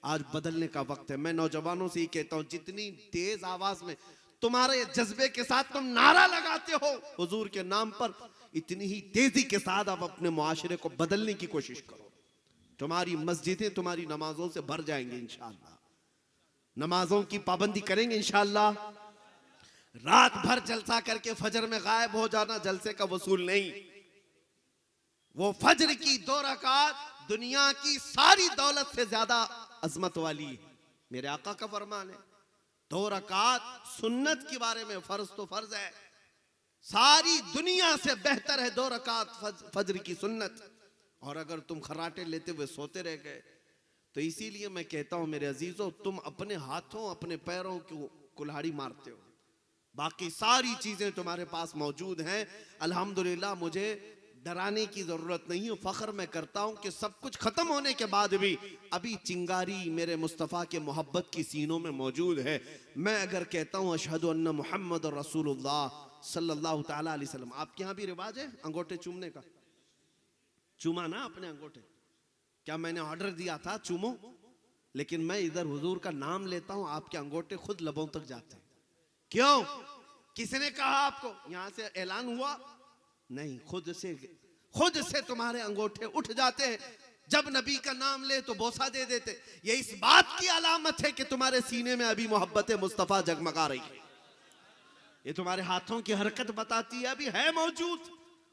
आज बदलने का वक्त है। मैं नौजवानों से ही कहता हूं, जितनी तेज आवाज में तुम्हारे जज्बे के साथ तुम नारा लगाते हो हुजूर के नाम पर, इतनी ही तेजी के साथ आप अपने मुआशरे को बदलने की कोशिश करो। तुम्हारी मस्जिदें तुम्हारी नमाजों से भर जाएंगे इंशाअल्लाह। नमाजों की पाबंदी करेंगे इंशाअल्लाह। रात भर जलसा करके फजर में गायब हो जाना जलसे का वसूल नहीं। वो फजर की 2 रकात दुनिया की सारी दौलत से ज्यादा अजमत वाली है। मेरे आका का फरमान है, 2 रकात सुन्नत के बारे में, फर्ज तो फर्ज है, सारी दुनिया से बेहतर है 2 रकात फजर की सुन्नत। और अगर तुम खर्राटे लेते हुए सोते रह गए तो इसीलिए मैं कहता हूं मेरे अजीजों, तुम अपने हाथों अपने पैरों को कुल्हाड़ी मारते हो, बाकी सारी चीजें तुम्हारे पास मौजूद हैं। अल्हम्दुलिल्लाह, मुझे डराने की जरूरत नहीं है। फख्र मैं करता हूं कि सब कुछ खत्म होने के बाद भी अभी चिंगारी मेरे मुस्तफ़ा के मोहब्बत की सीनों में मौजूद है। मैं अगर कहता हूं अशहदु अन्ना मुहम्मद रसूलुल्लाह सल्लल्लाहु ताला अलैहि वसल्लम, आपके यहाँ भी रिवाज है अंगूठे चूमने का? चूमा ना अपने अंगूठे? क्या मैंने ऑर्डर दिया था चूमो? लेकिन मैं इधर हुजूर का नाम लेता हूं, आपके अंगूठे खुद लबों तक जाते हैं। क्यों? किसने कहा आपको? यहां से ऐलान हुआ? नहीं, खुद से तुम्हारे अंगूठे उठ जाते हैं। जब नबी का नाम ले तो बोसा दे देते। ये इस बात की अलामत है कि तुम्हारे सीने में अभी मोहब्बत मुस्तफा जगमगा रही है। ये तुम्हारे हाथों की हरकत बताती है अभी है मौजूद।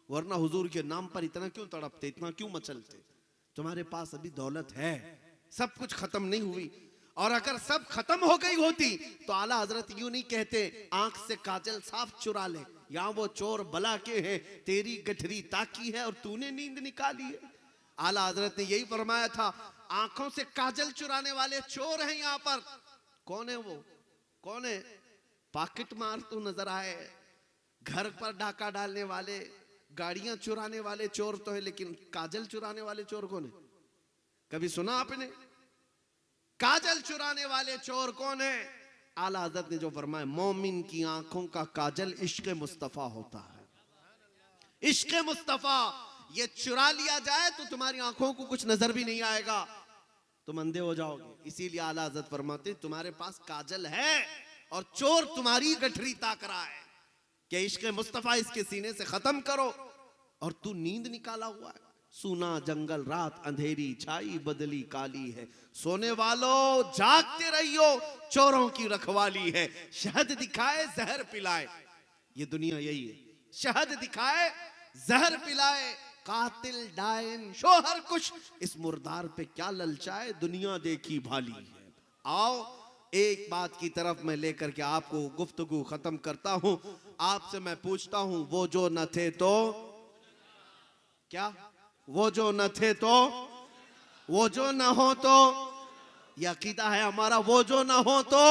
वरना हुजूर के नाम पर इतना क्यों तड़पते, इतना क्यों मचलते? तुम्हारे पास अभी दौलत है, सब कुछ खत्म नहीं हुई। और अगर सब खत्म हो गई होती तो आला हजरत यूं नहीं कहते आंख से काजल साफ चुरा ले, यहाँ वो चोर बला के हैं, तेरी गठरी ताकी है और तूने नींद निकाली है। आला हजरत ने यही फरमाया था, आंखों से काजल चुराने वाले चोर हैं यहाँ पर। कौन है वो? कौन है? पॉकेट मार तो नजर आए, घर पर डाका डालने वाले, गाड़ियां चुराने वाले चोर तो है, लेकिन काजल चुराने वाले चोर कौन है? कभी सुना आपने? काजल चुराने वाले चोर कौन है? आला हज़रत ने जो फरमाया, मोमिन की आंखों का काजल इश्क मुस्तफा होता है। इश्क मुस्तफा ये चुरा लिया जाए तो तुम्हारी आंखों को कुछ नजर भी नहीं आएगा, तुम अंधे हो जाओगे। इसीलिए आला हज़रत फरमाते तुम्हारे पास काजल है और चोर तुम्हारी गठरी ताक रहा है कि इश्क मुस्तफा इसके सीने से खत्म करो, और तू नींद निकाला हुआ है। सूना जंगल रात अंधेरी छाई बदली काली है, सोने वालों जागते रहियो चोरों की रखवाली है। शहद दिखाए जहर पिलाए, ये दुनिया यही है। शहद दिखाए जहर पिलाए, कातिल डायन शोहर कुछ, इस मुर्दार पे क्या ललचाए, दुनिया देखी भाली है। आओ एक बात की तरफ मैं लेकर के आपको गुफ्तगू खत्म करता हूं। आपसे मैं पूछता हूं, वो जो न थे तो क्या? वो जो न थे तो, वो जो न हो तो, यह अकीदा है हमारा, वो जो न हो तो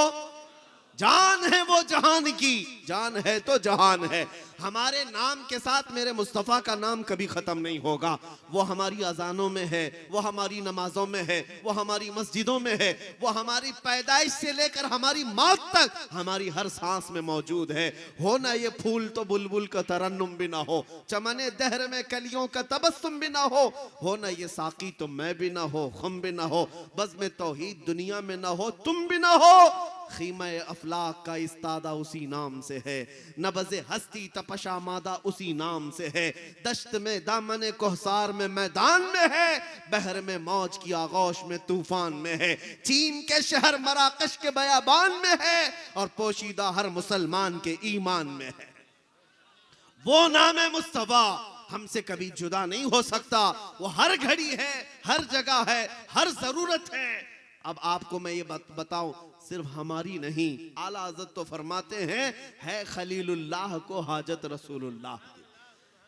जान है वो जहान की, जान है तो जहान है। हमारे नाम के साथ मेरे मुस्तफ़ा का नाम कभी खत्म नहीं होगा। वो हमारी अजानों में है, वो हमारी नमाजों में है, वो हमारी मस्जिदों में है, वो हमारी पैदाइश से लेकर हमारी मौत तक हमारी हर सांस में मौजूद है। हो ना ये फूल तो बुलबुल का तरन्नुम भी ना हो, चमने दहर में कलियों का तबस्सुम भी ना हो ना ये साकी तो मैं भी ना हो, खुम भी ना हो, बज़्म में तौहीद दुनिया में ना हो, तुम भी ना हो। खीमा अफलाक का इस्तादा उसी नाम से है, नबज़े हस्ती तपशा मादा उसी नाम से है। दश्त में दामने कोहसार में मैदान में है, बहर में मौज की आगोश में तूफान में है। चीन के शहर मराकश के बयाबान में है, और पोशीदा हर मुसलमान के ईमान में है। वो नाम है मुस्तफा हमसे कभी जुदा नहीं हो सकता। वो हर घड़ी है, हर जगह है, हर जरूरत है। अब आपको मैं ये बताऊं, सिर्फ हमारी नहीं, आला हज़रत तो फरमाते हैं, है खलीलुल्लाह को हाजत रसूलुल्लाह,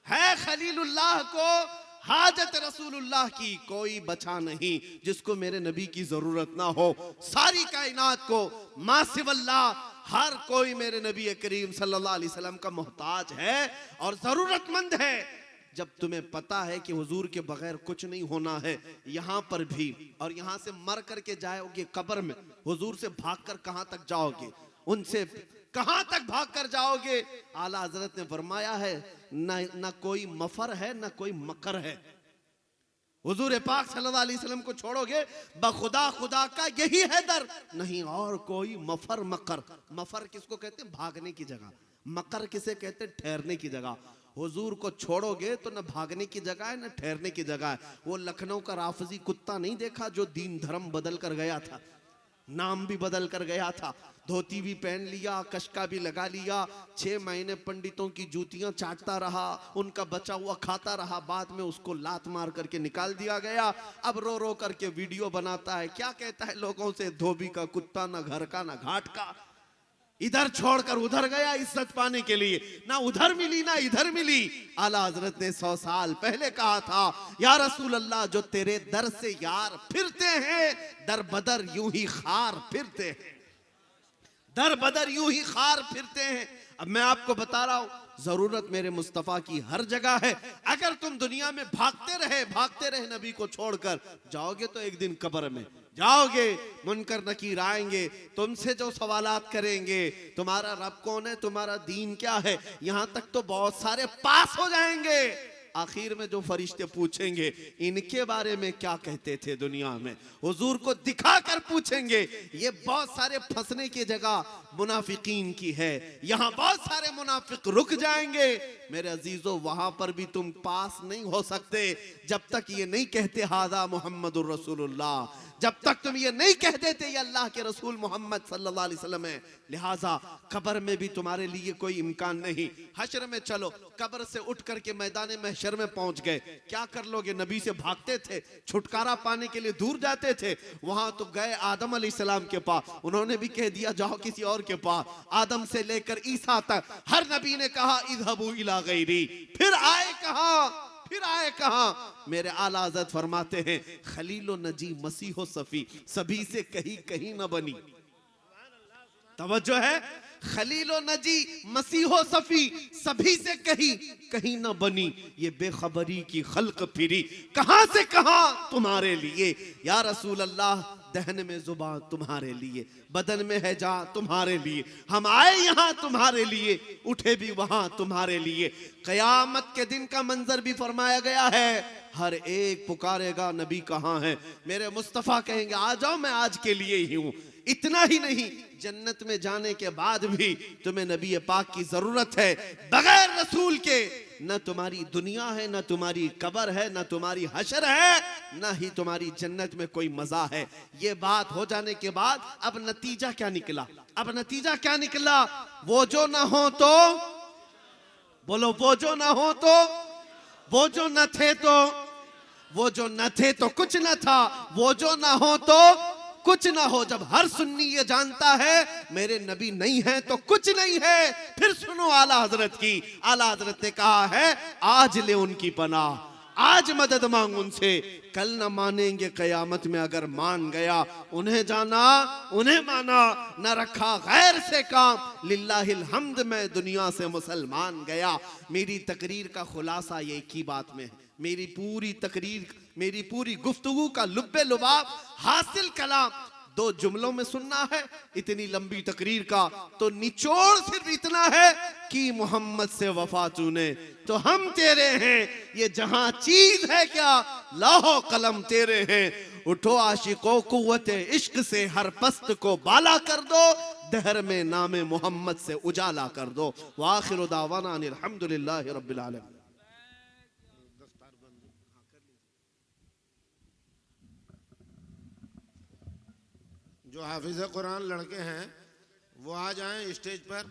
है खलीलुल्लाह को हाजत रसूलुल्लाह की कोई बचा नहीं जिसको मेरे नबी की जरूरत ना हो। सारी कायनात को मासिवल्लाह हर कोई मेरे नबी करीम सल्लल्लाहु अलैहि वसल्लम का मोहताज है और जरूरतमंद है। जब तुम्हें पता है कि हुजूर के बगैर कुछ नहीं होना है यहाँ पर भी, और यहाँ से मर करके जाओगे कब्र में, हुजूर से भागकर कहाँ तक जाओगे, उनसे कहाँ तक भागकर जाओगे। आला हजरत ने फरमाया है ना कोई मफर है ना कोई मकर है। हुजूर पाक सल्लल्लाहु अलैहि वसल्लम को छोड़ोगे बखुदा खुदा का यही है दर, नहीं और कोई मफर मकर। मफर किसको कहते हैं? भागने की जगह। मकर किसे कहते हैं? ठहरने की जगह। हुजूर को छोड़ोगे तो न भागने की जगह है न ठहरने की जगह है। वो लखनऊ का राफजी कुत्ता नहीं देखा जो दीन धर्म बदल कर गया था, नाम भी बदल कर गया था, धोती भी पहन लिया, कशका भी लगा लिया, 6 महीने पंडितों की जूतियां चाटता रहा, उनका बचा हुआ खाता रहा, बाद में उसको लात मार करके निकाल दिया गया। अब रो रो करके वीडियो बनाता है, क्या कहता है लोगों से? धोबी का कुत्ता, ना घर का ना घाट का, इधर छोड़कर उधर गया इज्जत पाने के लिए, ना उधर मिली ना इधर मिली। आला हजरत ने 100 साल पहले कहा था, या रसूल अल्लाह जो तेरे दर से यार फिरते हैं दर बदर यूं ही खार फिरते हैं, दर बदर यूं ही खार फिरते हैं। अब मैं आपको बता रहा हूं, जरूरत मेरे मुस्तफा की हर जगह है। अगर तुम दुनिया में भागते रहे नबी को छोड़कर, जाओगे तो एक दिन कब्र में जाओगे, मुनकर नकीर आएंगे, तुमसे जो सवालात करेंगे, तुम्हारा रब कौन है, तुम्हारा दीन क्या है, यहां तक तो बहुत सारे पास हो जाएंगे। आखिर में जो फरिश्ते पूछेंगे इनके बारे में क्या कहते थे दुनिया में, हुजूर को दिखाकर पूछेंगे। ये बहुत सारे फंसने की जगह मुनाफिकीन की है, यहाँ बहुत सारे मुनाफिक रुक जाएंगे। मेरे अजीजों, वहां पर भी तुम पास नहीं हो सकते जब तक ये नहीं कहते हादा मुहम्मदुर रसूलुल्लाह, जब तक तुम ये नहीं कह देते ये अल्लाह के रसूल मोहम्मद सल्लल्लाहु अलैहि वसल्लम है। लिहाजा कब्र में भी तुम्हारे लिए कोई इम्कान नहीं। हश्र में चलो, कब्र से उठ करके मैदान महशर में पहुंच गए, क्या कर लोगे? नबी से भागते थे, छुटकारा पाने के लिए दूर जाते थे। वहां तो गए आदम अलैहिस्सलाम के पास, उन्होंने भी कह दिया जाओ किसी और के पास। आदम से लेकर ईसा तक हर नबी ने कहा इज़हबू इला गैरी, फिर आए कहां? मेरे आला हज़रत फरमाते हैं खलीलो नजी मसीहो सफी, सभी से कहीं न बनी। तवज्जो है, खलीलो नजी मसीहो सफी, सभी से कहीं न बनी। ये बेखबरी की खल्क फिरी, कहां से कहां तुम्हारे लिए। या रसूल अल्लाह, दहन में जुबान तुम्हारे लिए, बदन में है जान तुम्हारे लिए, हम आए यहाँ तुम्हारे लिए, उठे भी वहां तुम्हारे लिए। कयामत के दिन का मंजर भी फरमाया गया है, हर एक पुकारेगा नबी कहाँ है। मेरे मुस्तफा कहेंगे आ जाओ, मैं आज के लिए ही हूँ। इतना ही नहीं, जन्नत में जाने के बाद भी तुम्हें नबी पाक की जरूरत है। बगैर रसूल के न तुम्हारी दुनिया है, न तुम्हारी कब्र है, न तुम्हारी हशर है, न ही तुम्हारी जन्नत में कोई मजा है। ये बात हो जाने के बाद अब नतीजा क्या निकला? वो जो ना हो तो बोलो, वो जो ना हो तो, वो जो न थे तो, वो जो न थे तो कुछ न था, वो जो ना हो तो कुछ ना हो। जब हर सुन्नी ये जानता है मेरे नबी नहीं है तो कुछ नहीं है। फिर सुनो आला हजरत की, आला हजरत ने कहा है आज ले उनकी पनाह, आज मदद मांग उनसे, कल न मानेंगे कयामत में। अगर मान गया उन्हें जाना, उन्हें माना, न रखा गैर से काम, लिल्लाहिल हम्द मैं दुनिया से मुसलमान गया। मेरी तकरीर का खुलासा ये एक ही बात में है। मेरी पूरी तकरीर, मेरी पूरी गुफ्तगू का लुब्बे लुबाब हासिल कलाम 2 जुमलों में सुनना है। इतनी लंबी तकरीर का तो निचोड़ सिर्फ इतना है कि मोहम्मद से वफा तूने तो हम तेरे हैं। ये जहां चीज है क्या, लाहो कलम तेरे हैं। उठो आशिकों, कुव्वते इश्क से हर पस्त को बाला कर दो, दहर में नामे मोहम्मद से उजाला कर दो। वाखिरु दावाना अनिल हम्दुलिल्लाहि रब्बिल आलमीन। जो हाफिज़ कुरान लड़के हैं वो आ जाएं स्टेज पर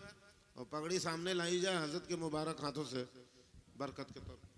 और पगड़ी सामने लाई जाए हजरत के मुबारक हाथों से बरकत के तौर पर।